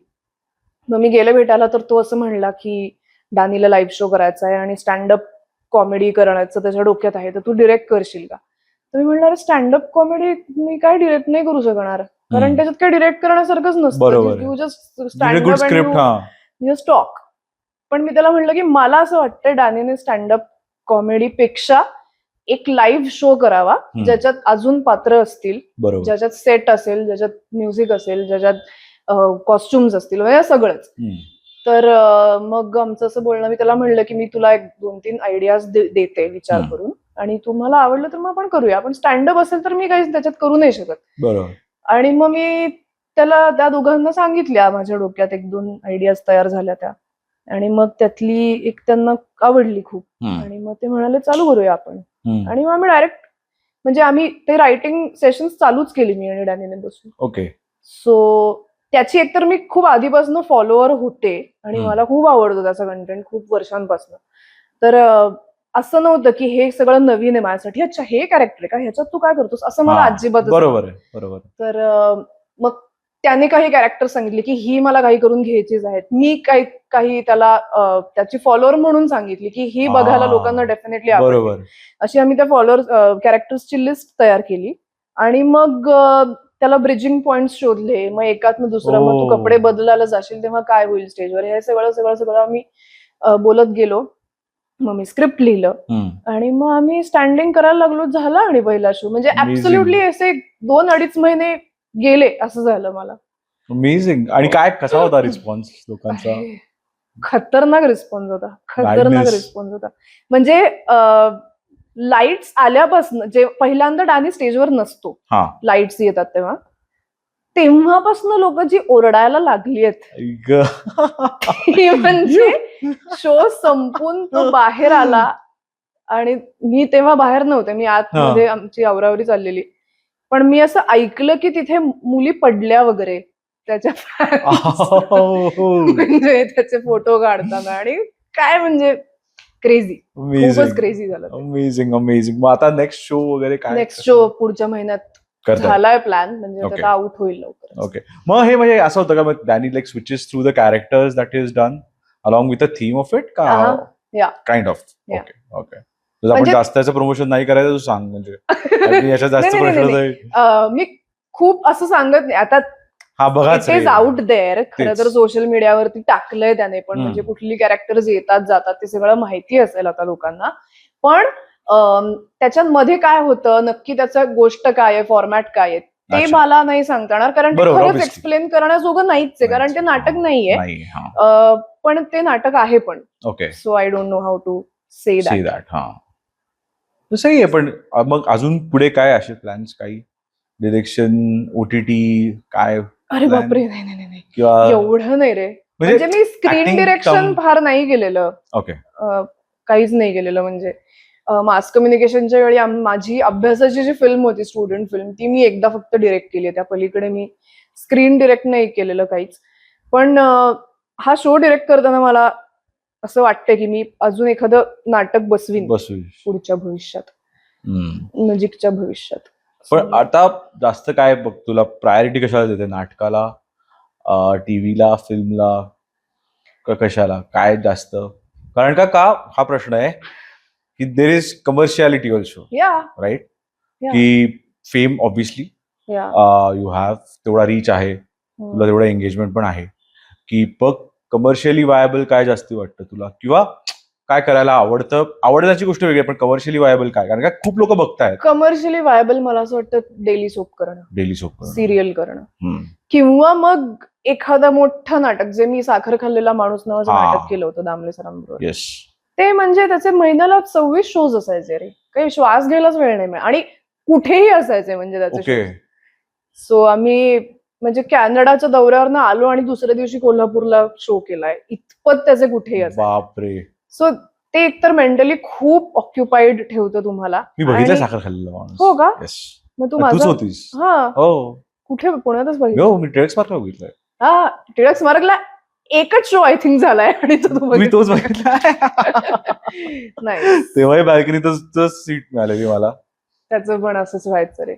मग मी गेले भेटायला, तर तो असं म्हणला की डॅनीला लाईव्ह शो करायचा आहे आणि स्टँडअप कॉमेडी करायचं त्याच्या डोक्यात आहे, तर तू डिरेक्ट करशील का? तर मी म्हणणार स्टँडअप कॉमेडी मी काय डिरेक्ट नाही करू शकणार, कारण त्याच्यात काय डिरेक्ट करण्यासारखंच नसतं. You just stand up and just talk. पण मी त्याला म्हणलं की मला असं वाटतं डॅनीने स्टँडअप कॉमेडीपेक्षा एक लाईव्ह शो करावा, ज्याच्यात अजून पात्र असतील, ज्याच्यात सेट असेल, ज्याच्यात म्युझिक असेल, ज्याच्यात कॉस्ट्युम्स असतील, म्हणजे सगळंच. तर मग आमचं असं बोलणं, मी त्याला म्हणलं की मी तुला 1-2-3 आयडियाज देते विचार करून, आणि तुम्हाला आवडलं तर मग आपण करूया. पण स्टँडअप असेल तर मी काही त्याच्यात करू नाही शकत. आणि मग मी त्याला त्या दोघांना सांगितल्या, माझ्या डोक्यात 1-2 आयडियाज तयार झाल्या त्या, आणि मग त्यातली एक त्यांना आवडली खूप, आणि मग ते म्हणाले चालू करूया आपण. आणि मग आम्ही डायरेक्ट म्हणजे आम्ही ते रायटिंग सेशन्स चालूच केली, मी आणि डॅनीने बसून. ओके. सो त्याची एकतर मी खूप आधीपासून फॉलोअर होते आणि मला खूप आवडतो त्याचा कंटेंट खूप वर्षांपासून. तर असं नव्हतं की हे सगळं नवीन आहे माझ्यासाठी, अच्छा हे कॅरेक्टर आहे का, ह्याच्यात तू काय करतोस, असं मला अजिबातच बरोबर आहे, बरोबर. तर मग त्याने काही कॅरेक्टर सांगितले की ही मला काही करून घ्यायचीच आहेत. मी काही त्याला त्याची फॉलोअर म्हणून सांगितली की ही बघायला लोकांना डेफिनेटली आवडेल. बरोबर. अशी आम्ही त्या फॉलोअर कॅरेक्टर्सची लिस्ट तयार केली आणि मग त्याला ब्रिजिंग पॉइंट शोधले. मग एकातनं दुसरं, मग तू कपडे बदलायला जाशील तेव्हा काय होईल स्टेजवर, हे सगळं आम्ही बोलत गेलो. मग मी स्क्रिप्ट लिहिलं आणि मग आम्ही स्टँडिंग करायला लागलो. झाला आणि पहिला शो म्हणजे ऍब्सोल्युटली असे 2-2.5 महिने गेले असं झालं मला. अमेझिंग. आणि काय कसा होता रिस्पॉन्स लोकांचा? खतरनाक रिस्पॉन्स होता. म्हणजे लाईट्स आल्यापासून, जे पहिल्यांदा डानी स्टेजवर नसतो, लाईट्स येतात तेव्हापासून लोक जी ओरडायला लागली आहेत, म्हणजे शो संपून तो बाहेर आला आणि मी तेव्हा बाहेर नव्हते, मी आतमध्ये आमची आवरावरी चाललेली, पण मी असं ऐकलं की तिथे मुली पडल्या वगैरे त्याच्या म्हणजे त्याचे फोटो काढताना. आणि काय म्हणजे क्रेझी, खूपच क्रेझी झालं. अमेझिंग. मग आता नेक्स्ट शो वगैरे काय? नेक्स्ट शो पुढच्या महिन्यात झालाय प्लॅन, म्हणजे आता आउट होईल लवकर. ओके. मग हे म्हणजे असं होतं का मग Danny like switches through the characters that is done along with the theme of it का? Kind of. ओके. आपण जास्त त्याचं प्रमोशन नाही करायचं तू सांग, म्हणजे याच्यात जास्त प्रश्न. मी खूप असं सांगत नाही आता. It is out there. खरं तर सोशल मीडियावरती टाकलंय त्याने पण, म्हणजे कुठली कॅरेक्टर्स येतात जातात ते सगळं माहिती असेल आता लोकांना. पण त्याच्यामध्ये काय होतं नक्की, त्याचं गोष्ट काय आहे, फॉर्मॅट काय आहे ते मला नाही सांगता येणार, कारण ते खरंच एक्सप्लेन करण्याजोगं नाहीच आहे, कारण ते नाटक नाहीये. पण ते नाटक आहे पण. Okay. So I don't know how to say that. सही आहे. पण मग अजून पुढे काय असे प्लॅन्स, काही डिरेक्शन, OTT काय? अरे बापरे, नाही एवढं नाही रे. म्हणजे मी स्क्रीन डिरेक्शन फार नाही केलेलं. ओके. काहीच नाही केलेलं. म्हणजे मास कम्युनिकेशनच्या वेळी माझी अभ्यासाची जी फिल्म होती, स्टुडंट फिल्म, ती मी एकदा फक्त डिरेक्ट केली. त्या पलीकडे मी स्क्रीन डिरेक्ट नाही केलेलं काहीच. पण हा शो डिरेक्ट करताना मला असं वाटतं की मी अजून एखादं नाटक बसवीन पुढच्या भविष्यात, नजीकच्या भविष्यात. पण आता जास्त काय बघ, तुला प्रायोरिटी कशाला देते, नाटकाला, टीव्हीला, फिल्मला, कशाला, काय जास्त? कारण का हा प्रश्न आहे की देर इज कमर्शियालिटी ऑल्सो, राईट? की फेम ऑब्व्हियसली यू हॅव, तेवढा रीच आहे तुला, तेवढा एंगेजमेंट पण आहे, की बघ कमर्शियली वायबल काय जास्ती वाटतं तुला, किंवा काय करायला आवडण्याची गोष्ट वेगळी, पण कमर्शियली वायबल काय? कारण का खूप लोक बघतायत. कमर्शियली वायबल मला असं वाटतं डेली सोप करणं, सिरियल करणं, किंवा मग एखादं मोठं नाटक, जे मी साखर खाल्लेला माणूस नावाचं नाटक केलं होतं दामले सरांबरोबर. ते म्हणजे त्याचे महिन्याला 26 शोज असायचे रे, काही श्वास घ्यायलाच वेळ नाही मिळाला, आणि कुठेही असायचे म्हणजे त्याचे. सो आम्ही म्हणजे कॅनडाच्या दौऱ्यावरनं आलो आणि दुसऱ्या दिवशी कोल्हापूरला शो केलाय, इतपत त्याचे कुठेही असायचे. बापरे. सो ते एकतर मेंटली खूप ऑक्युपाइड ठेवतं तुम्हाला. मी बघितलं साखर खाल्लेला माणूस. हो का? मग तू माझा होतीस? कुठे? पुण्यातच बघितलं. मी टिळक स्मारकला बघितलंय. टिळक स्मारकला एकच शो आय थिंक झालाय आणि तोच बघितला. नाही, तेव्हाही बॅल्कनीतच सीट मिळालेली मला. त्याचं पण असंच व्हायचं रे.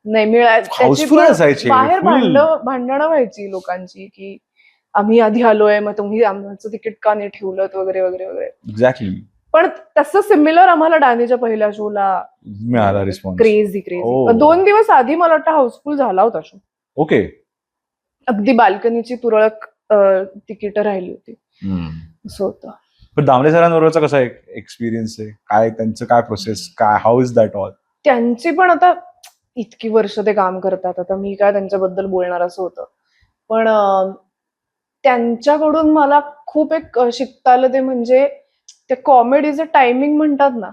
नाही मिळायचं, बाहेर भांडणं व्हायची लोकांची की आम्ही आधी आलोय, मग तुम्ही आमचं तिकीट का नाही ठेवलं वगैरे वगैरे वगैरे. एक्झॅक्टली. पण तसं सिमिलर आम्हाला डानीच्या पहिल्या शोला मिळाला रिस्पॉन्स. क्रेझी. 2 दिवस आधी मला वाटतं हाऊसफुल झाला होता शो. ओके. अगदी बाल्कनीची तुरळक तिकीट राहिली होती, असं होतं. पण दामले सरांबरोबरचा कसा एक्सपिरियन्स आहे, काय त्यांचं काय प्रोसेस, काय, हाऊ इज दॅट ऑल? त्यांची पण आता इतकी वर्ष ते काम करतात, आता मी काय त्यांच्याबद्दल बोलणार असं होतं. पण त्यांच्याकडून मला खूप एक शिकता आलं, ते म्हणजे ते कॉमेडीचं टायमिंग म्हणतात ना,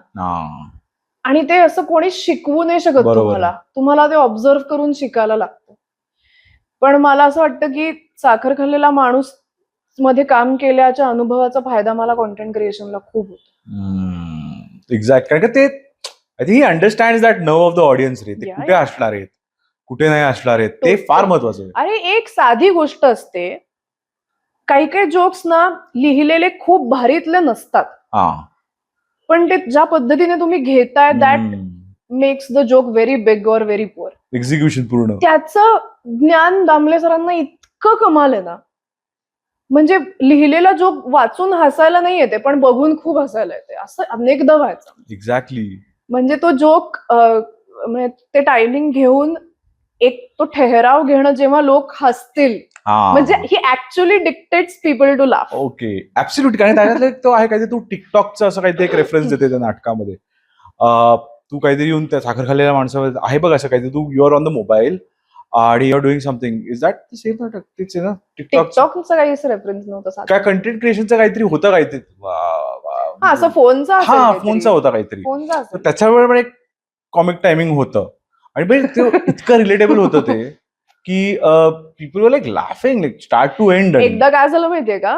आणि ते असं कोणी शिकवू नाही शकत तुम्हाला ते ऑब्झर्व करून शिकायला लागतं. पण मला असं वाटतं की साखर खाल्लेला माणूस मध्ये काम केल्याच्या अनुभवाचा फायदा मला कॉन्टेंट क्रिएशनला खूप होतो. एक्झॅक्ट. कारण ते I think he understands that nerve of the audience रे, ते कुठे असणार आहेत, कुठे नाही असणार आहेत, ते फार महत्वाचं आहे. अरे एक साधी गोष्ट असते, काही काही जोक्स ना लिहिलेले खूप भारीतले नसतात, हा पण ते ज्या पद्धतीने तुम्ही घेताय that makes the joke very big और व्हेरी पुअर. एक्झिक्युशन पूर्ण. त्याचं ज्ञान दामले सरांना इतकं कमाल आहे ना, म्हणजे लिहिलेला जोक वाचून हसायला नाही येते, पण बघून खूप हसायला येते. असं अनेकदा व्हायचं. एक्झॅक्टली. म्हणजे तो जोक ते टायमिंग घेऊन एक तो ठहराव घेणं, जेव्हा लोक हसतील, म्हणजे he actually dictates people to laugh. Okay, absolutely. कारण त्याच्यातलं तो आहे काहीतरी, तू टिकटॉकचं असं काहीतरी एक रेफरन्स देते त्या नाटकामध्ये. तू काहीतरी येऊन त्या साखर खाल्लेल्या माणसावर आहे बघ, असं काहीतरी, तू you are on the mobile आणि you are doing something. Is that the same नाटक? तेच आहे ना टिकटॉकचा काही रेफरन्स नव्हता, काय कंटेंट क्रिएशनचं काहीतरी होतं काहीतरी. असं फोनचा फोनचा होता काहीतरी. फोनचा त्याच्यावर पण एक कॉमिक टायमिंग होतं आणि ते इतकं रिलेटेबल होतं ते की पीपल वर like laughing like start to end. एकदा काय झालं माहितीये का,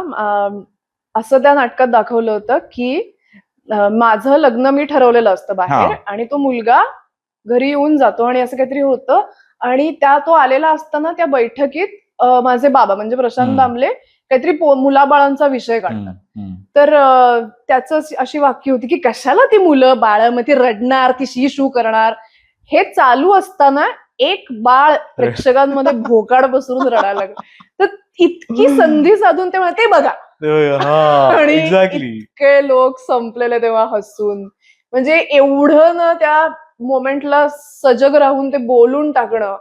असं त्या नाटकात दाखवलं होतं की माझं लग्न मी ठरवलेलं असतं बाहेर, आणि तो मुलगा घरी येऊन जातो आणि असं काहीतरी होतं, आणि तो आलेला असताना त्या बैठकीत माझे बाबा म्हणजे प्रशांत दामले काहीतरी मुलाबाळांचा विषय काढतात. तर त्याचं अशी वाक्य होती की कशाला ती मुलं बाळ, मग ती रडणार, ती शी शू करणार. हे चालू असताना एक बाळ प्रेक्षकांमध्ये भोकाड पसरून रडायला लागलं. तर इतकी संधी साधून ते म्हणते बघा, आणि इतके लोक संपलेले तेव्हा हसून. म्हणजे एवढं ना त्या मोमेंटला सजग राहून ते बोलून टाकणं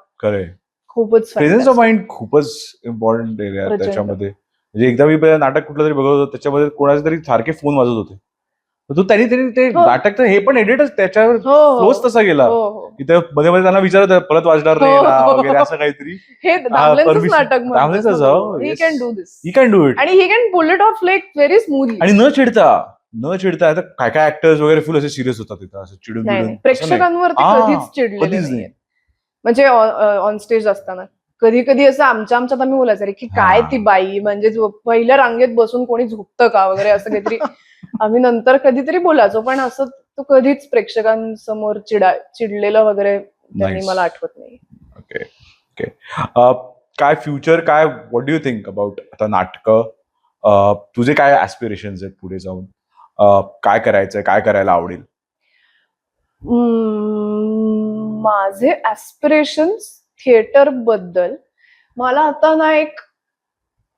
खूपच प्रेझेन्स ऑफ माइंड खूपच इम्पॉर्टंट एरिया आहे त्याच्यामध्ये. म्हणजे एकदा मी नाटक कुठलं तरी बघत होतो, त्याच्यामध्ये कोणाचे तरी सारखे फोन वाजत होते. त्यांनी ते नाटक हे पण एडिटच त्याच्यावर फ्लोच तसा गेला की मध्ये मध्ये त्यांना विचारत परत वाजणार नाही वगैरे असं काहीतरी. हे नाटक ही कॅन डू इट आणि he can pull it off like very smoothly. आणि न चिडता आता काय काय ऍक्टर्स वगैरे फुल असे सिरियस होतात तिथं, असं चिडून. प्रेक्षकांवरती कधीच चिडलेले नाही. म्हणजे ऑन स्टेज असताना कधी कधी असं आमच्यात आम्ही बोलायचं की काय ती बाई, म्हणजे पहिल्या रांगेत बसून कोणी झोपतं का वगैरे, असं काहीतरी आम्ही नंतर कधीतरी बोलायचो. पण असं तो कधीच प्रेक्षकांसमोर चिडलेलं वगैरे त्यांनी मला आठवत नाही. Okay okay. काय फ्युचर, काय what do you think about आता नाटकं? तुझे काय ऍस्पिरेशन्स आहेत पुढे जाऊन? काय करायचंय, काय करायला आवडेल? माझे ऍस्पिरेशन्स थिएटर बद्दल, मला आता ना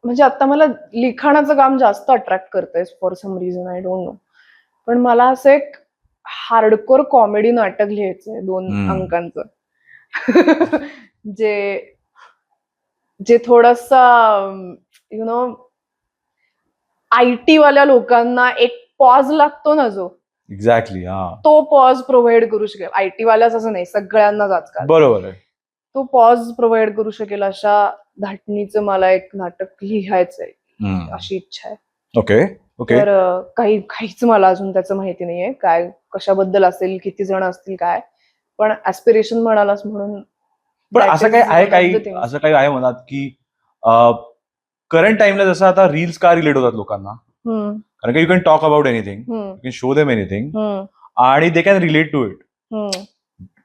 म्हणजे आता मला लिखाणाचं काम जास्त अट्रॅक्ट करतंय for some reason, I don't know. पण मला असं एक हार्डकोर कॉमेडी नाटक लिहायचंय 2 अंकांचं जे थोडंसं यु नो IT वाल्या लोकांना एक पॉज लागतो ना, जो एक्झॅक्टली तो पॉज प्रोव्हाइड करू शकेल. IT वाल्याच असं नाही, सगळ्यांनाच आजकाल बरोबर आहे. तो पॉज प्रोव्हाइड करू शकेल अशा धाटणीचं मला एक नाटक लिहायचंय, अशी इच्छा आहे. Okay okay. तर काहीच मला अजून त्याचं माहिती नाहीये, काय कशाबद्दल असेल, किती जण असतील, काय. पण ऍस्पिरेशन म्हणालास म्हणून. पण असं काही आहे मनात की करंट टाइमला जसं आता रील्स का रिलेट होतात लोकांना, कारण की you can talk about anything, you can show them anything आणि they can relate to it.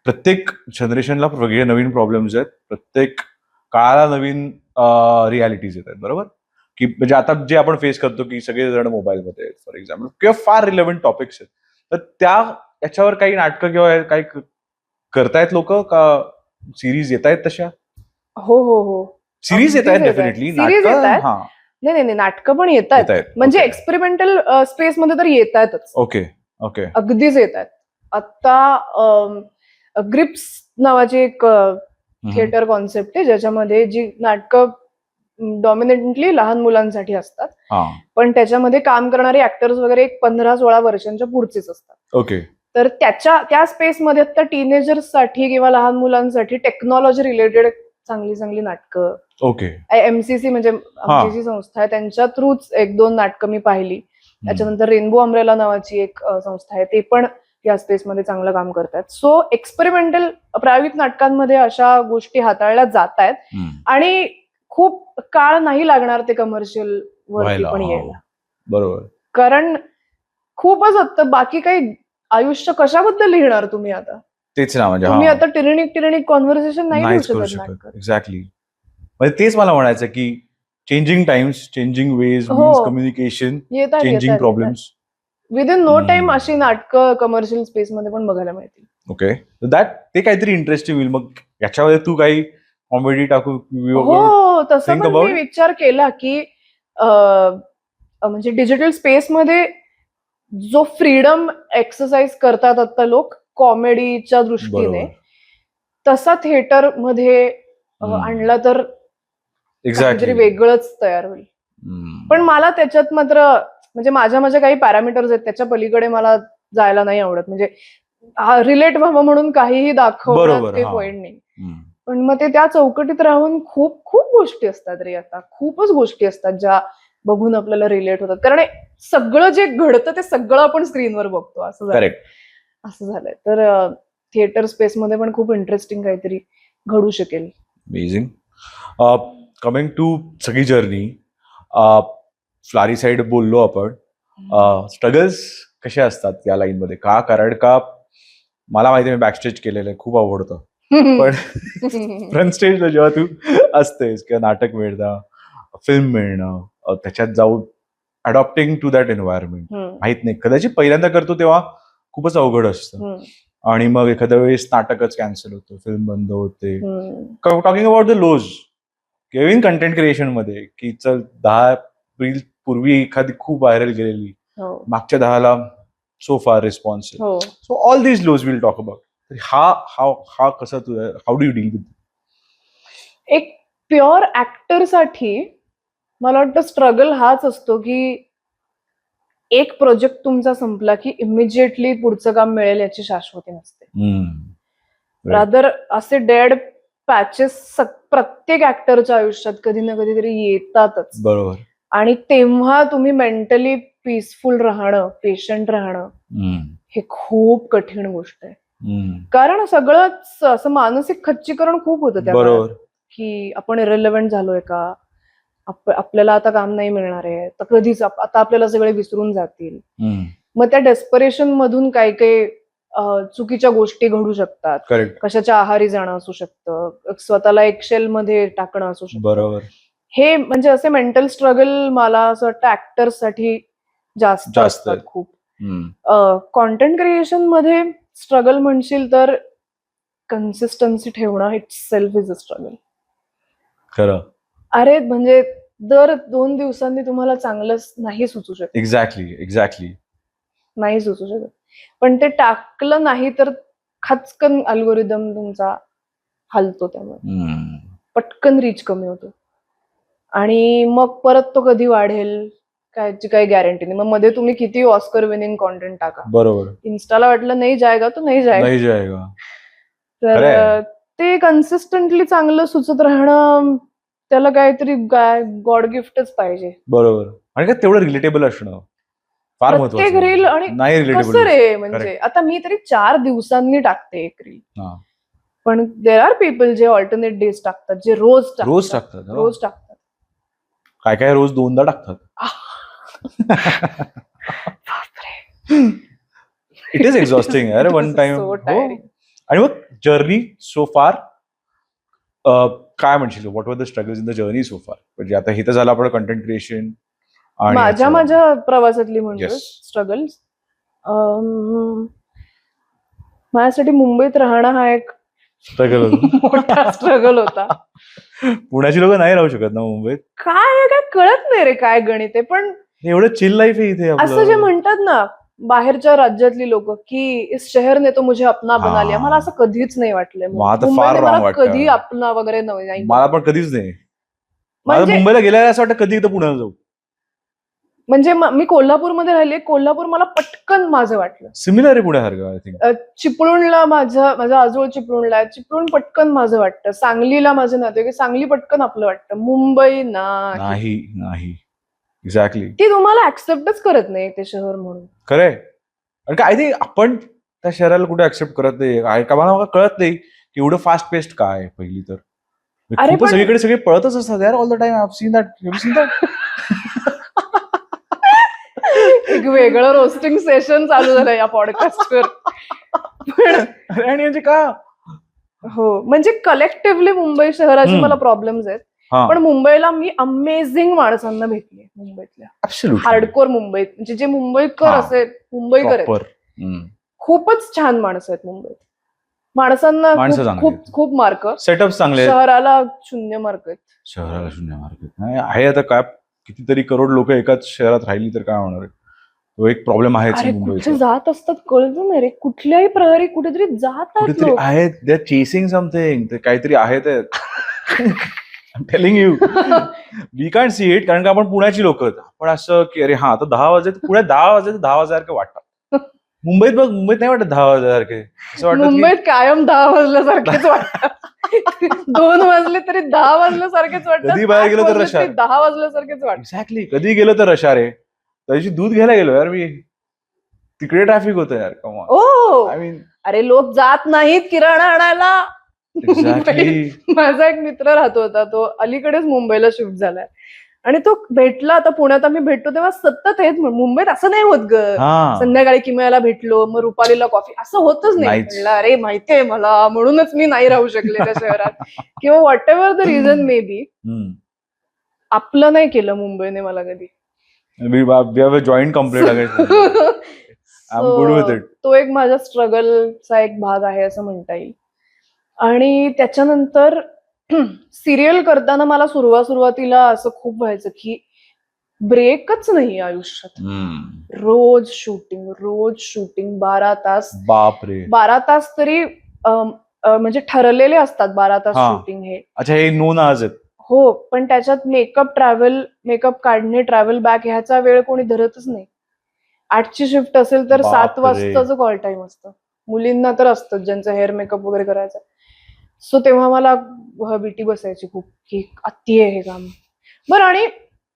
प्रत्येक जनरेशनला वेगळे नवीन प्रॉब्लेम्स आहेत, प्रत्येक काळाला नवीन रियालिटीज येत आहेत, बरोबर? की म्हणजे आता जे आपण फेस करतो की सगळेजण मोबाईलमध्ये आहेत फॉर एक्झाम्पल, किंवा फार रिलेव्हंट टॉपिक्स आहेत, तर याच्यावर काही नाटकं किंवा काही करतायत लोक का? सिरीज येत आहेत तशा? हो सिरीज येत आहेत डेफिनेटली. नाही नाटकं पण येत आहेत, म्हणजे एक्सपेरिमेंटल स्पेस मध्ये तर येत आहेतच. Okay okay. अगदीच येत आहेत. आता ग्रिप्स नावाची एक थिएटर कॉन्सेप्ट आहे, ज्याच्यामध्ये जी नाटकं डॉमिनेटली लहान मुलांसाठी असतात, पण त्याच्यामध्ये काम करणारे ऍक्टर्स वगैरे 15-16 वर्षांच्या पुढचेच असतात. ओके. तर त्या स्पेसमध्ये आता टीनेजर्स साठी किंवा लहान मुलांसाठी टेक्नॉलॉजी रिलेटेड चांगली नाटकं. ओके. MCC म्हणजे आमची जी संस्था आहे, त्यांच्या थ्रूच 1-2 नाटकं मी पाहिली. त्याच्यानंतर रेनबो अम्ब्रेला नावाची एक संस्था आहे, ते पण या स्पेसमध्ये चांगलं काम करतात. सो एक्सपेरिमेंटल प्रायोगिक नाटकांमध्ये अशा गोष्टी हाताळल्या जात आहेत, आणि खूप काळ नाही लागणार ते कमर्शियल वरती पण यायला. बरोबर. कारण खूपच होतं, बाकी काही आयुष्य कशाबद्दल लिहिणार तुम्ही आता? तेच ना, म्हणजे तुम्ही आता टिरनिक कॉन्व्हर्सेशन नाही नाहीच देऊ करू शकत शकत. नाटकात. एक्झॅक्टली. म्हणजे तेच मला म्हणायचं की चेंजिंग टाइम्स, चेंजिंग वेज, हो. मीन्स कम्युनिकेशन, येतात changing problems. Within no time अशी नाटकं कमर्शियल स्पेस मध्ये पण बघायला मिळतील. ओके, ते काहीतरी इंटरेस्टिंग होईल. मग याच्यामध्ये तू काही कॉमेडी टाकू? हो, तसं think पण about मी विचार केला की म्हणजे डिजिटल स्पेसमध्ये जो फ्रीडम एक्सरसाइज करतात आता लोक कॉमेडीच्या दृष्टीने, बरोबर. तसा थिएटर मध्ये आणला तर काहीतरी एक्झॅक्टली. वेगळंच तयार होईल. पण मला त्याच्यात मात्र म्हणजे माझ्या काही पॅरामीटर्स आहेत, त्याच्या पलीकडे मला जायला नाही आवडत. म्हणजे रिलेट व्हावं म्हणून काहीही दाखवण्यात बरोबर, काही हा. पॉइंट नाही. पण मग ते त्या चौकटीत राहून खूप खूप गोष्टी असतात रे, आता खूपच गोष्टी असतात ज्या बघून आपल्याला रिलेट होतात. कारण सगळं जे घडतं ते सगळं आपण स्क्रीनवर बघतो, असं झालं. करेक्ट. असं झालंय. तर थिएटर स्पेसमध्ये पण खूप इंटरेस्टिंग काहीतरी घडू शकेल. अमेझिंग. कमिंग टू सगळी जर्नी, फ्लारी साईड बोललो आपण. स्ट्रगल्स कसे असतात या लाईन मध्ये? कारण का मला माहिती आहे, मी बॅकस्टेज केलेलं आहे, खूप आवडतं. पण फ्रंट स्टेजला जेव्हा तू असतेस किंवा नाटक मिळणं, फिल्म मिळणं, त्याच्यात जाऊन अडॉप्टिंग टू दॅट एन्व्हायरमेंट, माहित नाही, कदाचित पहिल्यांदा करतो तेव्हा खूपच अवघड असतं. आणि मग एखाद्या वेळेस नाटकच कॅन्सल होतं, फिल्म बंद होते. Talking about the lows even content creation मध्ये, की चल 10 एप्रिल पूर्वी एखादी खूप व्हायरल गेलेली, मागच्या 10ला so far response. So all these lows will talk about. हा कसा तू, how do you deal with? एक प्युअर ऍक्टर साठी मला वाटतं स्ट्रगल हाच असतो की एक प्रोजेक्ट तुमचा संपला की इमिजिएटली पुढचं काम मिळेल याची शाश्वती नसते. रादर असे डेड पॅचेस प्रत्येक ऍक्टरच्या आयुष्यात कधी ना कधीतरी येतातच. बरोबर. आणि तेव्हा तुम्ही मेंटली पीसफुल राहणं, पेशंट राहणं हे खूप कठीण गोष्ट आहे. कारण सगळंच असं मानसिक खच्चीकरण खूप होतं त्या काळात, की आपण इरेलेव्हंट झालोय का, आपल्याला आता काम नाही मिळणार आहे, तर कधीच आता आपल्याला सगळे विसरून जातील. मग त्या डेस्परेशन मधून काही काही चुकीच्या गोष्टी घडू शकतात. कशाच्या आहारी जाणं असू शकतं, स्वतःला एक्सेल मध्ये टाकणं असू शकतं. बरोबर. हे म्हणजे असे मेंटल स्ट्रगल मला असं वाटतं ऍक्टर्स साठी जास्त असतात खूप. कॉन्टेंट क्रिएशन मध्ये स्ट्रगल म्हणशील तर कन्सिस्टन्सी ठेवणं it self is a struggle. खरं. अरे म्हणजे दर 2 दिवसांनी तुम्हाला चांगलं नाही सुचू शकत. एक्झॅक्टली नाही सुचू शकत. पण ते टाकलं नाही तर खचकन अल्गोरिदम तुमचा हलतो, त्यामुळे पटकन रीच कमी होतो. आणि मग परत तो कधी वाढेल कायची काही गॅरंटी नाही. मग मध्ये तुम्ही किती ऑस्कर विनिंग कॉन्टेंट टाका, बरोबर, इन्स्टाला वाटलं नाही जाएगा तो नाही जाएगा. तर ते कन्सिस्टंटली चांगलं सुचत राहणं, त्याला काहीतरी गॉड गिफ्टच पाहिजे. बरोबर. आणि का तेवढं रिलेटेबल असणं फार महत्त्वाचं. प्रत्येक रील. आणि कसं रे, म्हणजे आता मी तरी 4 दिवसांनी टाकते एक रील, पण देर आर पीपल जे ऑल्टरनेट डेज टाकतात, जे रोज टाकतात. काय रोज 2दा टाकतात. इट इज एक्झॉस्टिंग यार वन टाइम. आणि मग जर्नी सो फार काय म्हणशील, what were the struggles in the journey so फार? म्हणजे आता हे तर झालं आपलं कंटेंट क्रिएशन. माझ्या प्रवासातली म्हणजे स्ट्रगल्स, माझ्यासाठी मुंबईत राहणं हा एक मोठा स्ट्रगल होता. पुण्याची लोक नाही राहू शकत ना मुंबईत. काय कळत नाही रे काय गणित आहे. पण एवढं चिल लाईफ आहे इथे. असं जे म्हणतात ना बाहेरच्या राज्यातली लोक की इस शहर ने तो मुझे अपना बना लिया, मला असं कधीच नाही वाटलंय. मला कधी अपना वगैरे नाही. मला पण कधीच नाही. मला मुंबईला गेल्यावर असं वाटतं कधी एकदा पुण्याला जाऊ. म्हणजे मी कोल्हापूरमध्ये राहिले, कोल्हापूर मला पटकन माझं वाटलं. सिमिलर आहे पुण्यासारखं आय थिंक. चिपळूणला माझा आजोळ चिपळूणला, चिपळूण पटकन माझं वाटतं. सांगलीला माझं नातं, सांगली पटकन आपलं वाटतं. मुंबई नाही. एक्झॅक्टली. ती तुम्हाला ऍक्सेप्टच करत नाही ते शहर म्हणून. खरंय. आणि काय ते आपण त्या शहराला कुठे ऍक्सेप्ट करत नाही का, मला कळत नाही की एवढं फास्ट पेस्ट काय. पहिली तर खूपच सगळीकडे सगळे पळतच असतात यार all the time. I have seen that. एक वेगळं रोस्टिंग सेशन चालू झालं या पॉडकास्टवर. अरे आणि म्हणजे का हो, म्हणजे कलेक्टिव्हली मुंबई शहराचे हम्म. मला प्रॉब्लेम्स आहेत. हा पण मुंबईला मी अमेझिंग माणसांना भेटली मुंबईतल्या. ऍब्सोल्युटली हार्डकोर मुंबईत म्हणजे जे मुंबईकर हा. असे मुंबईकर आहेत प्रॉपर खूपच छान माणसं आहेत मुंबईत. माणसांना माणसं खूप चांगली खूप आहेत. खूप मार्क, सेटअप चांगले आहेत. शहराला 0 मार्क आहेत. शहराला 0 मार्केट नाही आहे. आता काय कितीतरी करोड लोक एकाच शहरात राहिली तर काय होणार आहे. तो एक प्रॉब्लेम आहेच अरे मुंबईचा. कुठे जात असतात कळतं नाही रे. कुठल्याही प्रहरी कुठेतरी जात आहेत कुठेतरी लोक. आहेत, दे आर चेसिंग समथिंग, ते काहीतरी आहे ते. I telling you we can't see it, कारण का आपण पुण्याची लोक आहेत. पण असं की अरे हा आता 10 वाजले, पुण्यात 10 वाजले तर 10 वाजल्यासारखे वाटतात. मुंबईत बघ, मुंबईत नाही वाटत 10 वाजल्यासारखे. असं वाटतं की मुंबईत कायम 10 वाजल्यासारखेच वाटतात. 2 वाजले तरी 10 वाजल्यासारखेच वाटतात. कधी बाहेर 8 गेलो तर वाजले रश तरी आहे. 10 वाजल्यासारखेच वाटतात. एक्झॅक्टली, कधी गेलो तर रश आहे. त्या दिवशी दूध घ्यायला गेलो यार मी, तिकडे ट्रॅफिक होतं यार. Come on. O I mean अरे लोक जात नाहीत किराणा आणायला. एक्झॅक्टली. माझा एक मित्र राहतो होता, तो अलीकडेच मुंबईला शिफ्ट झालाय आणि तो भेटला. आता पुण्यात आम्ही भेटतो तेव्हा सतत हेच मुंबईत असं नाही होत ग. हा संध्याकाळी किमयाला भेटलो, मग रुपालीला कॉफी, असं होतच नाही. नाहीच. म्हणलं अरे माहितीये मला, म्हणूनच मी नाही राहू शकले त्या शहरात किंवा what ever the reason may be. आपलं नाही केलं मुंबईने मला कधी. We have a joint complaint against Mumbai. I'm good with it. तो एक माझ्या स्ट्रगलचा एक भाग आहे असं म्हणता येईल. आणि त्याच्यानंतर सिरियल करताना मला सुरुवातीला असं खूप व्हायचं की ब्रेकच नाही आयुष्यात. रोज शूटिंग 12 तास. बापरे. 12 तास तरी म्हणजे ठरलेले असतात 12 तास हा. शूटिंग हे. अच्छा, हे नोन आज आहेत. हो, पण त्याच्यात मेकअप काढणे, ट्रॅव्हल बॅक ह्याचा वेळ कोणी धरतच नाही. 8ची शिफ्ट असेल तर 7 बापरे. वाजताच कॉल टाइम असतं. मुलींना तर असतं ज्यांचं हेअर मेकअप वगैरे करायचं. सो तेव्हा मला भीती बसायची खूप की अति आहे हे काम. बरं, आणि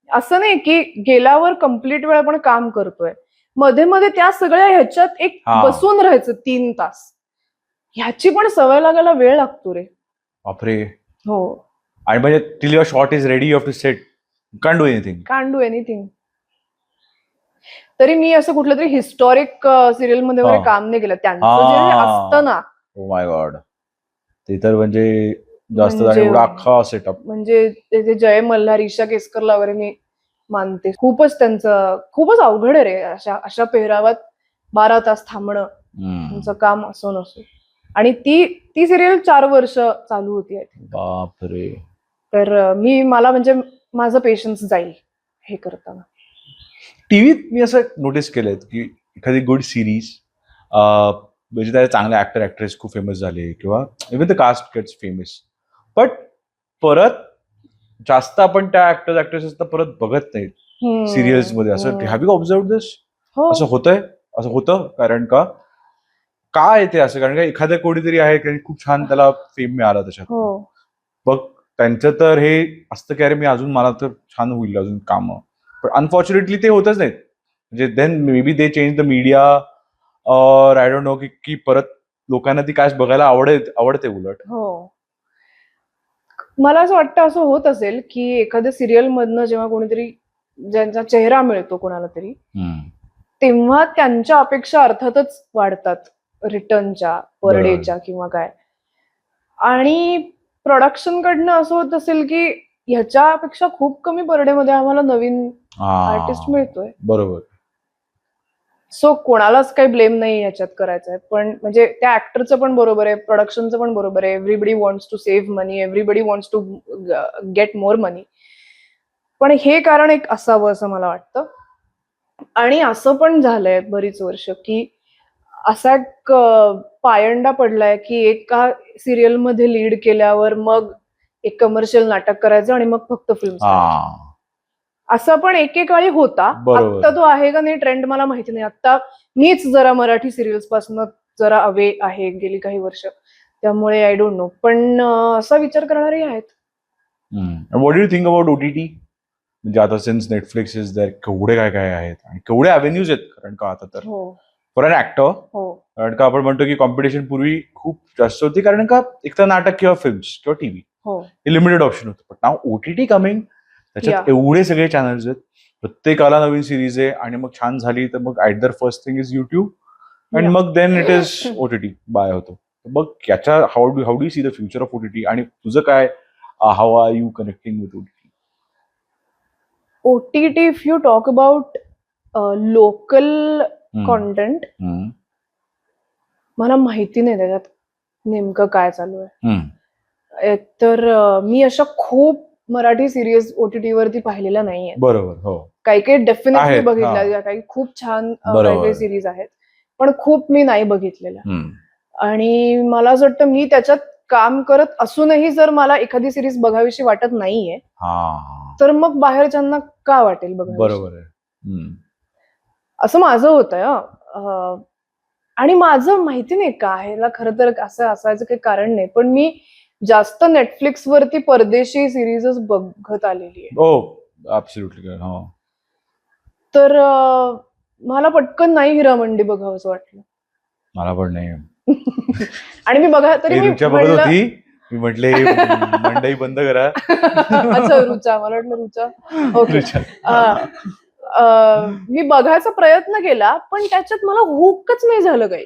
असं नाही की गेल्यावर कम्प्लीट वेळ आपण काम करतोय, मध्ये मध्ये त्या सगळ्या ह्याच्यात एक हा. बसून राहायचं 3 तास. ह्याची पण सवय लागायला वेळ लागतो रे. बापरे. हो, आणि म्हणजे till your shot is ready, you have to set, can do anything. Can't do anything. तरी मी असं कुठलं तरी हिस्टॉरिक सिरियल मध्ये वगैरे हा. काम नाही केलं. त्यांचं जे असतं ना, ओ माय गॉड, ते तर म्हणजे जास्त म्हणजे- एवढा अख्खा सेटअप. म्हणजे ते जय मल्हार, ईशा केसकरला वगैरे मी मानते. खूपच त्यांचं खूपच अवघड आहे रे. अशा पेहरावात 12 तास थांबणं, त्यांचं काम असो नसो. आणि ती सिरियल 4 वर्ष चालू होती. बापरे. तर मला म्हणजे माझं पेशन्स जाईल हे करताना. टीव्हीत मी असं नोटीस केलंय की एखादी गुड सिरीज म्हणजे त्याचे चांगले ऍक्टर ऍक्ट्रेस खूप फेमस झाले किंवा even the cast gets famous, but परत जास्त आपण त्या ऍक्टर्स ऍक्ट्रेसेस परत बघत नाहीत सिरियल्स मध्ये. असं हॅव यू ऑब्झर्व्ड दिस? हो, असं होतंय, असं होतं. कारण का येते असं? कारण का एखाद्या कोणीतरी आहे की खूप छान त्याला फेम मिळाला त्याच्यात. हो. बघ त्यांचं तर हे असतं की अरे मी अजून, मला तर छान होईल अजून कामं, पण अनफॉर्च्युनेटली ते होतच नाहीत. म्हणजे then maybe they change the media और आय डोंट नो की परत लोकांना ती काय बघायला आवडते उलट. हो, मला असं वाटतं असं होत असेल की एखाद्या सिरियल मधनं जेव्हा कोणीतरी ज्यांचा चेहरा मिळतो कोणाला तरी, तेव्हा त्यांच्या अपेक्षा अर्थातच वाढतात रिटर्नच्या, पर डेच्या किंवा काय. आणि प्रोडक्शन कडनं असं होत असेल की ह्याच्यापेक्षा खूप कमी पर डे मध्ये आम्हाला नवीन आर्टिस्ट मिळतोय. बरोबर. सो कोणालाच काही ब्लेम नाही ह्याच्यात करायचंय. पण म्हणजे त्या ऍक्टरचं पण बरोबर आहे, प्रोडक्शनचं पण बरोबर आहे. Everybody wants to save money, everybody wants to get more money. पण हे कारण एक असावं असं मला वाटतं. आणि असं पण झालंय बरीच वर्ष की असा एक पायंडा पडलाय की एका सिरियल मध्ये लीड केल्यावर मग एक कमर्शियल नाटक करायचं आणि मग फक्त फिल्म. असं पण एकेकाळी होता. बरोबर. आता तो आहे का नाही ट्रेंड मला माहिती नाही. आता मीच जरा मराठी सिरियल्स पासून जरा अवे आहे गेली काही वर्ष, त्यामुळे आय डोंट नो. पण असा विचार करणारे आहेत. What do you think about OTT? म्हणजे आता सिन्स नेटफ्लिक्स इज देअर, केवढे काय आहेत आणि केवढे अव्हेन्यूज आहेत. कारण का आता तर फॉर अन ऍक्टर, कारण का आपण म्हणतो की कॉम्पिटिशन पूर्वी खूप जास्त होती, कारण का एक तर नाटक किंवा फिल्म्स किंवा टीव्ही हे लिमिटेड ऑप्शन होतं. पण नाव ओटीटी कमिंग, त्याच्यात एवढे सगळे चॅनल्स आहेत, प्रत्येकाला नवीन सिरीज आहे. आणि मग छान झाली तर मग either first thing is YouTube आणि मग then it is OTT buy होतो. मग याच्या how do see the future of OTT आणि तुझं काय, how are you connecting with OTT? OTT, if you talk about local content, मला माहिती नाही त्याच्यात नेमकं काय चालू आहे. एकतर मी अशा खूप मराठी सिरीज OTT वरती पाहिलेल्या नाहीये. बरोबर, हो. काही काही डेफिनेटली आहेत, बघितल्या, काही खूप छान बरोबर. काही काही सिरीज आहेत, पण खूप मी नाही बघितलेल्या. आणि मला असं वाटतं मी त्याच्यात काम करत असूनही जर मला एखादी सिरीज बघावीशी वाटत नाहीये, तर मग बाहेरच्यांना का वाटेल बघावीशी? बरोबर आहे. असं माझं होतं. आणि माझं माहिती नाही का, ह्याला खरं तर असं असायचं काही कारण नाही, पण मी जास्त नेटफ्लिक्स वरती परदेशी सिरीजच बघत आलेली आहे. ऍब्सोल्युटली. तर मला पटकन नाही हिरामंडी बघावंसं वाटलं. मला पण नाही. आणि मी तरी मी रुचा बघत होती, मी म्हटले मंडई बंद करा. अच्छा, रुचा, मला वाटलं रुचा. ओके. मी बघायचा प्रयत्न केला, पण त्याच्यात मला हुकच नाही झालं काही.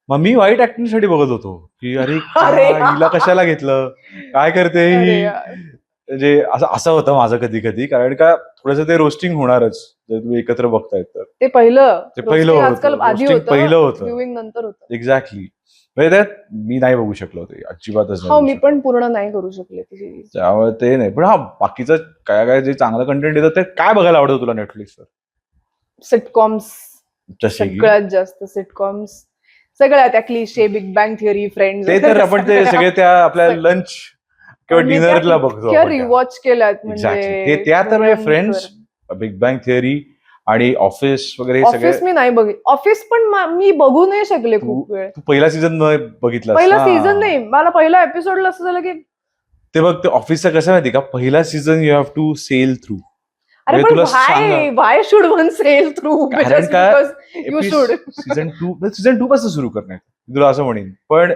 मग मी वाईट ऍक्टिंग साठी बघत होतो की अरे हिला कशाला घेतलं, काय करते ही, म्हणजे असं होतं माझं कधी कधी. कारण का थोडंसं ते रोस्टिंग होणारच जर तुम्ही एकत्र बघतायत तर. ते पहिलं आजकाल आधी पहिलं होतं, व्ह्यूइंग नंतर होतं. एक्झॅक्टली. म्हणजे त्यात मी नाही बघू शकलो ते अजिबातच. हो, मी पण पूर्ण नाही करू शकले ती सिरीज. त्यामुळे ते नाही. पण बाकीचं काय काय जे चांगलं कंटेंट येतं ते काय बघायला आवडतं तुला नेटफ्लिक्सवर? सिटकॉम्स, सगळ्यात जास्त सिटकॉम्स, सगळ्या त्या cliché, big bang theory, friends. ते तर आपण ते सगळे त्या आपल्या लंच किंवा डिनरला बघतो, रिवॉच केल्यात. म्हणजे त्या तर फ्रेंड्स, बिग बँग थिअरी आणि ऑफिस वगैरे. ऑफिस मी नाही बघित. ऑफिस पण मी बघू नाही शकले खूप वेळ. तू पहिला सीझन बघितला? पहिला सीझन नाही, मला पहिला एपिसोडला असं झालं की ते बघ, ते ऑफिसचं कसं माहिती का, पहिला season you have to sell through. अरे पण why should one sell through? कारण का सीझन 2 पासून सुरू करणार तुला असं म्हणेन. पण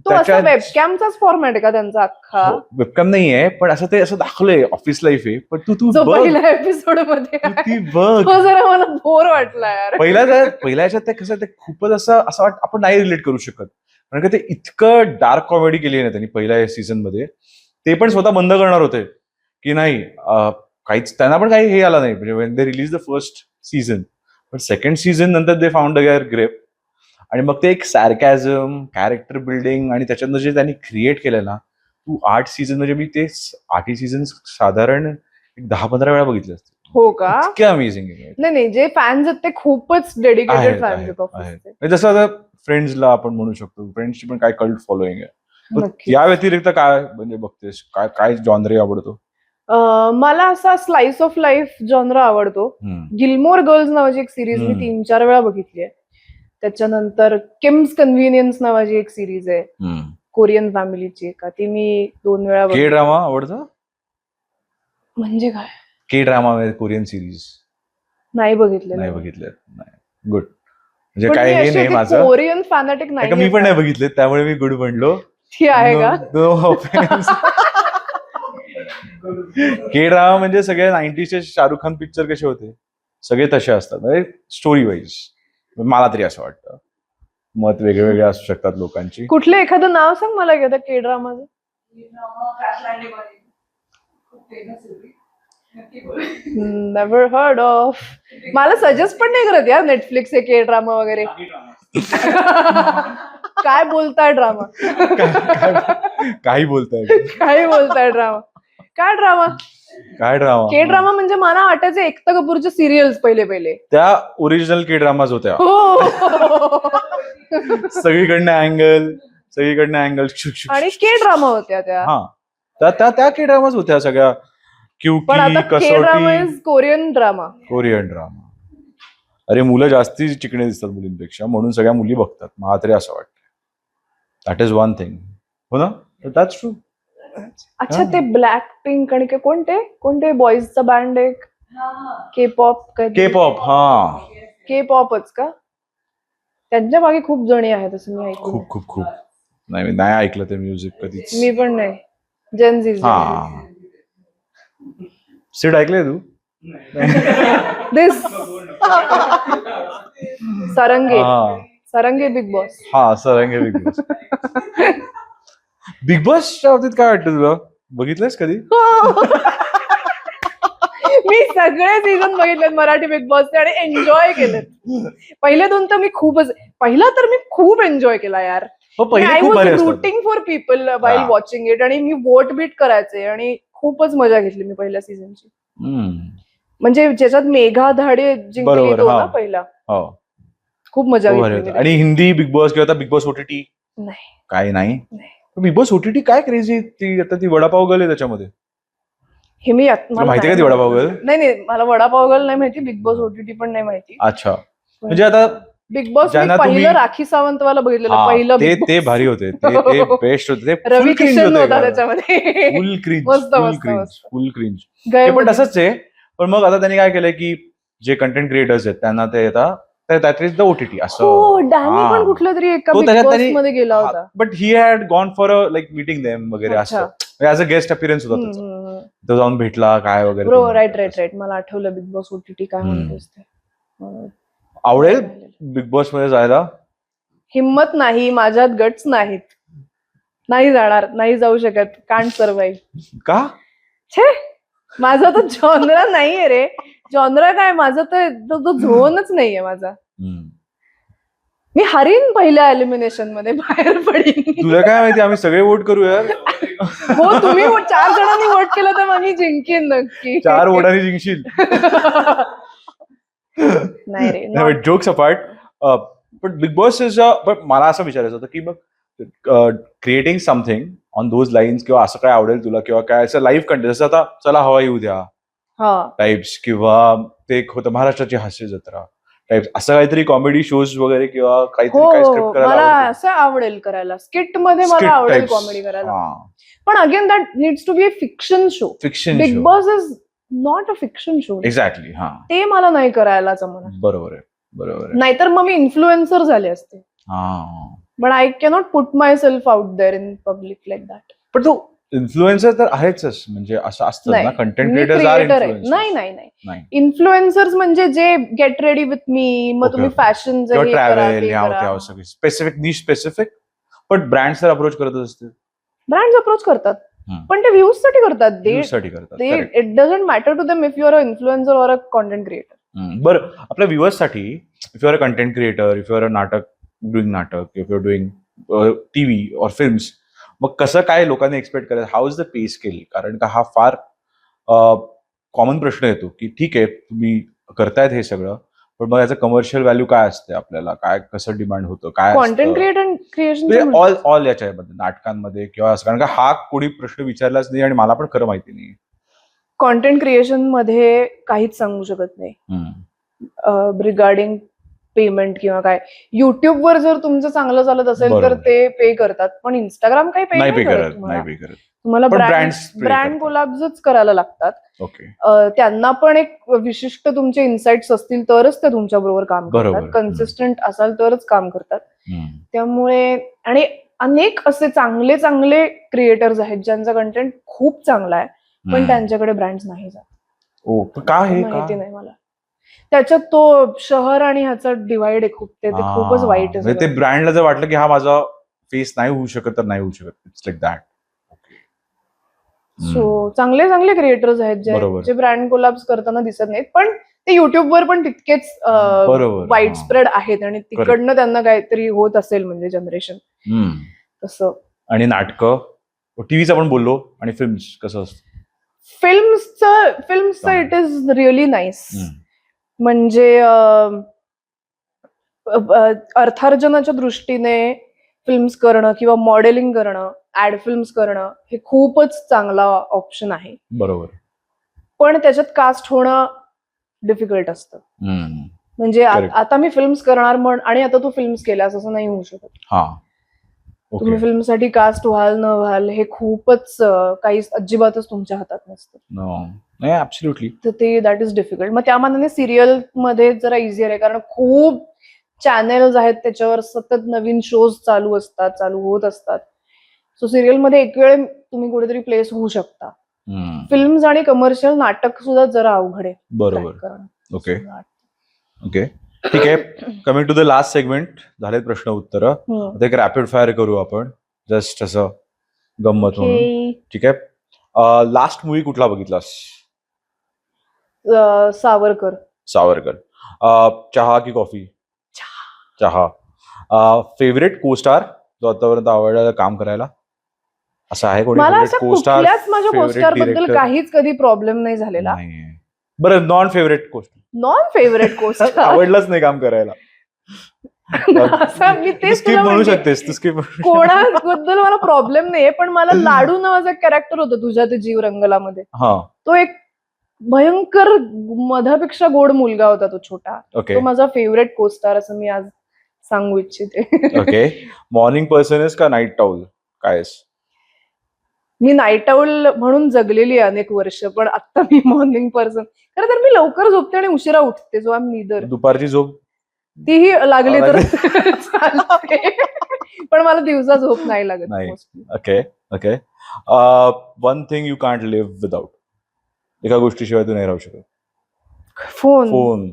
तो असा वेबकॅमचाच फॉर्मॅट आहे का त्यांचा अख्खा? वेबकॅम नाहीये, पण असं ते असं दाखवलंय ऑफिस लाईफ आहे. पण तू पहिल्या एपिसोड मध्ये ती बघ, जरा मला बोर वाटला यार. पहिल्या याच्यात ते कसं ते खूपच असं वाटतं आपण नाही रिलेट करू शकत. कारण का ते इतकं डार्क कॉमेडी केली आहे ना त्यांनी पहिल्या सीझन मध्ये. ते पण स्वतः बंद करणार होते की नाही, काहीच त्यांना पण काही हे आला नाही. म्हणजे when they release the first season, पण सेकंड सीझन नंतर दे फाउंड अ ग्रेप. आणि मग ते एक सॅरकॅझम, कॅरेक्टर बिल्डिंग आणि त्याच्यातनं जे त्यांनी क्रिएट केलं ना, तू 8 सीझन, म्हणजे मी ते 8 सीझन साधारण 10-15 वेळा बघितले असते. हो का? इतके अमेझिंग आहे. नाही, जे फॅन्स आहेत ते खूपच डेडिकेटेड फॅन्स आहेत. जसं आता फ्रेंड्सला आपण म्हणू शकतो, फ्रेंड्सची पण काय कल्ट फॉलोइंग आहे. या व्यतिरिक्त काय म्हणजे बघतेस, काय जॉनरे आवडतो? मला असा स्लाइस ऑफ लाईफ जॉनर आवडतो. गिल्मोर गर्ल्स नावाची एक सिरीज मी 3-4 वेळा बघितली आहे. त्याच्यानंतर किम्स कन्व्हिनियन्स नावाची एक सिरीज आहे कोरियन फॅमिलीची, का ती मी 2 वेळा बघितली. के ड्रामा आवडतं? म्हणजे काय के ड्रामा कोरियन सिरीज? नाही बघितले. गुड. म्हणजे काय हे नाही माझं कोरियन फॅनॅटिक नाही, मी पण नाही बघितले, त्यामुळे मी गुड म्हणलो. ती आहे का? के ड्रामा म्हणजे सगळे 90चे शाहरुख खान पिक्चर कसे होते, सगळे तसे असतात. म्हणजे स्टोरी वाईज मला तरी असं वाटतं. मत वेगळे असू शकतात लोकांची. कुठलं एखादं नाव सांग मला एखादं के ड्रामाचं. Never heard of. मला सजेस्ट पण नाही करत यार नेटफ्लिक्स हे के ड्रामा वगैरे. काय बोलताय ड्रामा? काही बोलताय ड्रामा? काय ड्रामा? के ड्रामा म्हणजे मला वाटायचं एकता कपूरच्या सिरियल्स पहिले त्या ओरिजिनल के ड्रामाज होत्या. सगळीकडनं अँगल आणि के ड्रामा होत्या त्या के ड्रामाच होत्या सगळ्या. पण आता के ड्रामा इज कोरियन ड्रामा. अरे मुलं जास्ती चिकणे दिसतात मुलींपेक्षा, म्हणून सगळ्या मुली बघतात. मला तरी असं वाटतं. That is one thing. हो ना? That's true. अच्छा, ते ब्लॅक पिंक आणि कोणते बॉईजचा बँड एक के पॉपच का? त्यांच्या मागे खूप जणी आहेत असं मी ऐकलं. खूप नाही ऐकलं ते म्युझिक कधीच. मी पण नाही. जेनझी. सिड ऐकलंय तू? दिस सरंगे बिग बॉस. हा सरंगे बिग बॉस. बिग बॉसच्या बाबतीत काय वाटतं तुला? बघितलंयस कधी? मी सगळे सीझन बघितलेत मराठी बिग बॉसचे आणि एन्जॉय केलेत. पहिले 2 तर मी पहिला तर मी खूप एन्जॉय केला यार. हो, पहिले आय खूप वॉज भारी असतात. रूटिंग फॉर पीपल वाईल हा. वॉचिंग इट आणि मी वोट बीट करायचे आणि खूपच मजा घेतली मी पहिल्या सीझनची. म्हणजे ज्याच्यात मेघा धाडे जिंकली बरोबर, तो हा. ना पहिला, हो, खूप मजा तो भारी घेतली होता. मी. आणि हिंदी बिग बॉस किंवा आता बिग बॉस ओटीटी नाही काय नाही. नाही. बिग बॉस ओटीटी काय क्रेझी ती आता ती वडापाव गर्ल आहे त्याच्यामध्ये. हे मी तुला माहिती का ती वडापाव गर्ल? नाही मला वडापाव गर्ल नाही माहिती, बिग बॉस ओटीटी पण नाही माहिती. अच्छा, म्हणजे आता बिग बॉस ज्यांना पहिलं तुम्ही- राखी सावंतवाला बघितलेलं हा, पहिलं ते Big Boss. ते भारी होते, ते बेस्ट होते, ते रवी फुल क्रिंज किशन होते होता का? त्याच्यामध्ये. फुल क्रिंज, मस्त, फुल मस्त, क्रिंज, मस्त. फुल क्रिंज. गए ते पण बघून. तसंच आहे. पण मग आता त्यांनी काय केलंय की जे कंटेंट क्रिएटर्स आहेत त्यांना ते येतात दॅट इज द ओटीटी असं. हो, डॅनी हा. पण कुठल्या तरी एका तो बिग त्याच्यात बॉस त्यांनी- मध्ये गेला होता. But he had gone for like meeting them वगैरे अच्छा. असं ऍज अ गेस्ट अपिअरन्स होता त्याचा. तो जाऊन भेटला काय वगैरे. बरोबर, राईट मला आठवलं बिग बॉस ओटीटी काय म्हणतेस ते. आवडेल बिग बॉस मध्ये जायला? हिम्मत नाही, माझ्यात गट्स नाहीत. नाही जाणार, नाही जाऊ शकत. Can't survive. का? छे, माझा तो जॉनरा नाहीये रे. जॉनरा काय माझा तर तो झोनच नाहीये माझा. मी हरीन पहिल्या एलिमिनेशन मध्ये, बाहेर पडीन. तुला काय माहिती, आम्ही सगळे वोट करू यार. हो, तुम्ही 4 जणांनी वोट केलं तर मग मी जिंकेन नक्की. 4 वोटांनी जिंकशील. नाही रे, जोक्स अपार्ट. पण बिग बॉस इज पण मला असं विचारायचं होतं की मग creating something on those lines किंवा असं काय आवडेल तुला किंवा काय असं लाईव्ह कंटेंट जसं आता चला हवा येऊ द्या टाइप्स किंवा ते एक होतं महाराष्ट्राची हास्य जत्रा टाइप्स, असं काहीतरी कॉमेडी शोज वगैरे किंवा काहीतरी काय हो, स्क्रिप्ट करायला मला आवडतं? असं आवडेल करायला. स्किट मध्ये मला Skit आवडेल types. कॉमेडी करायला. हा, पण again that needs to be a fiction show. Fiction Bigg show. Boss is not a fiction show. Exactly. हा, ते मला नाही करायला जमणार. बरोबर आहे, बरोबर आहे. नाहीतर मग मी इन्फ्लुएन्सर झाले असते. हा, but I cannot put myself out there in public like that. पण तो इन्फ्लुएन्सर तर आहेच, म्हणजे असं असतं ना, कंटेंट मी क्रिएटर्स आर क्रिएटर आहे. इन्फ्लुएन्सर्स. नाही. इन्फ्लुएन्सर्स म्हणजे जे गेट रेडी विथ मी, मग तुम्ही फॅशन किंवा ट्रॅव्हल ह्या सगळी स्पेसिफिक निश स्पेसिफिक. पण ब्रँड्स तर अप्रोच करतच असतील. ब्रँड्स अप्रोच करतात, पण ते व्ह्यूज साठी करतात. Views साठी करतात. Correct. It doesn't matter to them if you are a influencer or a content creator. बरं, आपल्या व्ह्युअर्स साठी if you are a content creator, if you are a नाटक, if you are doing TV और फिल्म्स, मग कसं काय लोकांनी एक्सपेक्ट करायचं? How is the pay scale? कारण का हा फार कॉमन प्रश्न येतो की ठीक आहे तुम्ही करतायत हे सगळं, पण मग याचं कमर्शियल व्हॅल्यू काय असते, आपल्याला काय कसं डिमांड होतं, काय कॉन्टेंट क्रिएशन ऑल याच्यामध्ये नाटकांमध्ये किंवा असं? कारण का हा कोणी प्रश्न विचारलाच नाही आणि मला पण खरं माहिती नाही. कॉन्टेंट क्रिएशन मध्ये काहीच सांगू शकत नाही रिगार्डिंग पेमेंट किंवा काय. युट्यूबवर जर तुमचं चांगलं चालत असेल तर बरोबर. ते पे करतात, पण इंस्टाग्राम काही पे नाही पे नाही करत, करत नाही पे करत. तुम्हाला. पण brands pay ब्रँड करतात. कोलॅब्सच करायला लागतात. ओके, त्यांना पण एक विशिष्ट तुमचे इन्साइट्स असतील तरच ते तुमच्या बरोबर काम बरोबर. करतात. कन्सिस्टंट असाल तरच काम करतात. त्यामुळे आणि अनेक असे चांगले चांगले क्रिएटर्स आहेत ज्यांचा कंटेंट खूप चांगला आहे, पण त्यांच्याकडे ब्रँड्स नाही जात. का हे माहिती नाही मला. त्याच्यात तो शहर आणि ह्याचा डिवाइड आहे खूप. ते खूपच वाईट आहे. ते ब्रँडला जर वाटलं की हा माझा फेस नाही होऊ शकत तर नाही होऊ शकत. It's like that. सो चांगले चांगले क्रिएटर्स आहेत जे ब्रँड कोलॅब्स करताना दिसत नाहीत, पण ते युट्यूबवर पण तितकेच वाईड स्प्रेड आहेत आणि तिकडनं त्यांना काहीतरी होत असेल म्हणजे जनरेशन तसं. आणि नाटकं, टीव्हीचं आपण बोललो, आणि फिल्म्स कसं असतं? फिल्म्सचं इट इज रिअली नाईस. म्हणजे अर्थार्जनाच्या दृष्टीने फिल्म्स करणं किंवा मॉडेलिंग करणं, ऍड फिल्म्स करणं हे खूपच चांगला ऑप्शन आहे. बरोबर. पण त्याच्यात कास्ट होणं डिफिकल्ट असतं. म्हणजे आता मी फिल्म्स करणार आणि आता तू फिल्म्स केल्यास असं नाही होऊ शकत. तुम्ही फिल्मसाठी कास्ट व्हाल न व्हाल हे खूपच काही अजिबातच तुमच्या हातात नसतं. ऍब्सोल्युटली. तर ते दॅट इज डिफिकल्ट. मग त्या मानाने सिरियल मध्ये जरा इझियर आहे, कारण खूप चॅनेल्स आहेत त्याच्यावर सतत नवीन शोज चालू होत असतात. सो सिरियल मध्ये एक वेळ तुम्ही कुठेतरी प्लेस होऊ शकता. फिल्म्स आणि कमर्शियल नाटक सुद्धा जरा अवघड आहे. बरोबर. ओके. ठीक आहे. Coming to the last segment, झालेत प्रश्न उत्तर. आता एक रॅपिड फायर करू आपण, जस्ट असं गंमत म्हणून. ठीक आहे. लास्ट मूवी कुठला बघितलास? सावरकर. सावरकर. चहा की कॉफी? चहा. फेवरेट को स्टार जो आतापर्यंत आवडला काम करायला, असं आहे कोणी? मला असं कुठल्याच माझ्या को स्टार बद्दल काहीच कधी प्रॉब्लेम नाही झालेला. बरं, नॉन फेवरेट को स्टार? नॉन फेवरेट को स्टार आवडलंच नाही काम करायला असं मी तेच स्किप म्हणू शकतेस तू, स्किप. कोणाबद्दल मला प्रॉब्लेम नाहीये, पण मला लाडू नावाचा एक कॅरेक्टर होतं तुझ्या ते जीव रंगलामध्ये. तो एक भयंकर मधापेक्षा गोड मुलगा होता, तो छोटा. तो माझा फेवरेट को स्टार असं मी आज सांगू इच्छिते. ओके. मॉर्निंग पर्सन आहेस का नाईट आउल? काय? मी नाईट आउल म्हणून जगलेली आहे अनेक वर्ष, पण आता मी मॉर्निंग पर्सन. खरं तर मी लवकर झोपते आणि उशिरा उठते, जो आम्ही निदर. दुपारची झोप तीही लागली तर चालते, पण मला दिवसा झोप नाही लागत. Okay. Okay. One thing you can't live without. एका गोष्टीशिवाय तू नाही राहू शकत. Phone.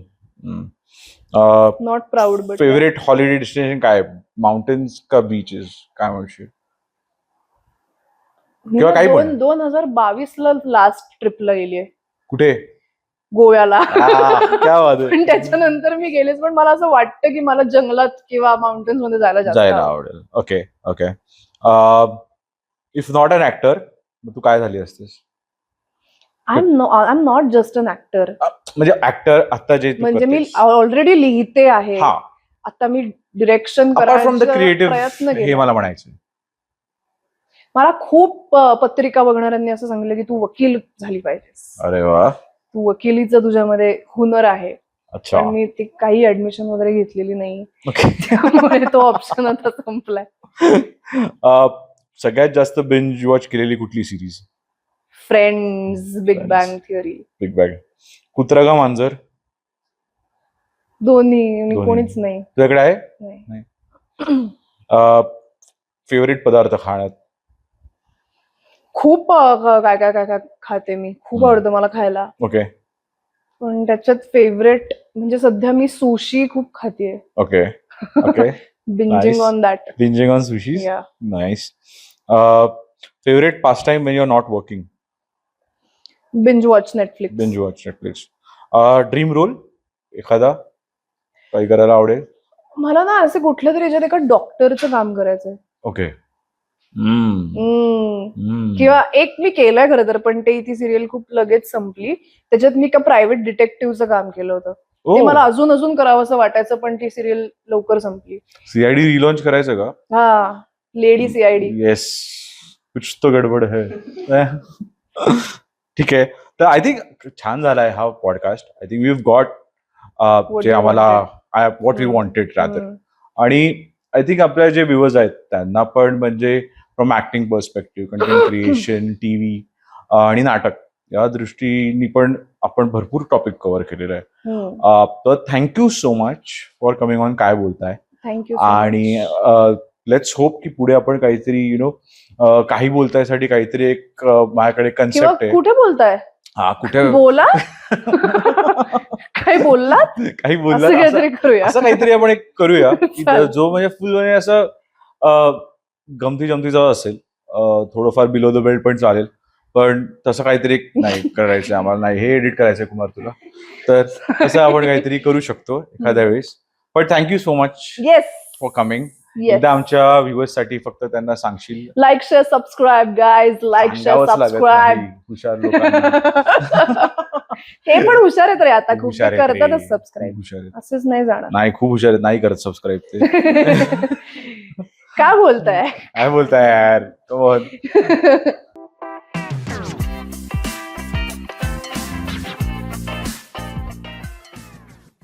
Not proud but. Favourite holiday destination काय? माउंटेन्स का बीचेस? काय म्हणशील? किंवा काही पण. 2022 ला लास्ट ट्रिपला गेलीये. कुठे? गोव्याला. पण त्याच्यानंतर मी गेलेच, पण मला असं वाटतं की मला जंगलात किंवा माउंटेन्स मध्ये जायला आवडेल. Okay. Okay. If not an actor, तू काय झाली असतेस? I am not just an actor. म्हणजे ऍक्टर आता जे म्हणजे मी ऑलरेडी लिहिते आहे, आता मी डिरेक्शन करायचा प्रयत्न केला. हे मला म्हणायचं. मला खूप पत्रिका बघणाऱ्यांनी असं सांगितलं की तू वकील झाली पाहिजेस. अरे वा. तू वकिलीचं तुझ्यामध्ये हुनर आहे. अच्छा. मी ती काही ऍडमिशन वगैरे घेतलेली नाही, त्यामुळे तो ऑप्शन आता संपलाय. सगळ्यात जास्त बिंज वॉच केलेली कुठली series? Friends, big bang theory. Big bang. कुत्रा का मांजर? दोन्ही. कोणीच नाही. तुझ्याकडे आहे? फेवरेट पदार्थ खाण्यात? खूप काय काय काय काय खाते मी, खूप आवडतं मला खायला. ओके. पण त्याच्यात फेवरेट म्हणजे सध्या मी सुशी खूप खाते. Okay. Okay. Bingeing on that. Bingeing on sushi. Nice. Favourite pastime when you are not working? Binge watch Netflix. Binge watch Netflix. Dream role एखादा काही करायला आवडेल? मला ना असं कुठल्या तरी याच्यात एका डॉक्टरचं काम करायचंय. ओके. किंवा एक मी केलंय खरं तर, पण ती सिरियल खूप लगेच संपली. त्याच्यात मी एका प्रायव्हेट डिटेक्टिव्हचं काम केलं होतं. ते मला अजून करावं असं वाटायचं, पण ती सिरियल लवकर संपली. सीआयडी रिलॉन्च करायचं का? हा, लेडी सीआयडी. येस, कुछ तो गडबड है. ठीक आहे. तर आय थिंक छान झालाय हा podcast. I think we have got जे आम्हाला व्हॉट वी वॉन्टेड रादर. आणि आय थिंक आपल्या जे व्ह्युअर्स आहेत त्यांना पण म्हणजे from acting perspective, content creation, TV आणि नाटक या दृष्टीने पण आपण भरपूर टॉपिक कव्हर केलेलं आहे. तर thank you so much for coming on काय बोलताय. थँक्यू. आणि लेट्स होप की पुढे आपण काहीतरी काही बोलतायसाठी काहीतरी एक माझ्याकडे कन्सेप्ट आहे. कुठे बोलताय? कुठे बोला. काही बोललात? काही बोलला असं काहीतरी आपण एक करूया जो म्हणजे फुल म्हणजे असं गमती जमतीचा असेल. थोडंफार बिलो द बेल्ट पण चालेल, पण तसं काहीतरी नाही करायचं आम्हाला. नाही, हे एडिट करायचंय कुमार तुला, तर तसं आपण काहीतरी करू शकतो एखाद्या वेळेस. पण thank you so much for coming. एकदा आमच्या व्ह्युअर्स साठी फक्त त्यांना सांगशील? Like, share, subscribe guys. Like, share, subscribe. हुशार लोकांना. ते पण हुशार आहेत रे आता, खूप करतातच सबस्क्राईब. हुशार आहेत. असंच नाही जाणार. नाही, खूप हुशार आहेत, नाही करत सबस्क्राईब ते. काय बोलताय यार? Come on.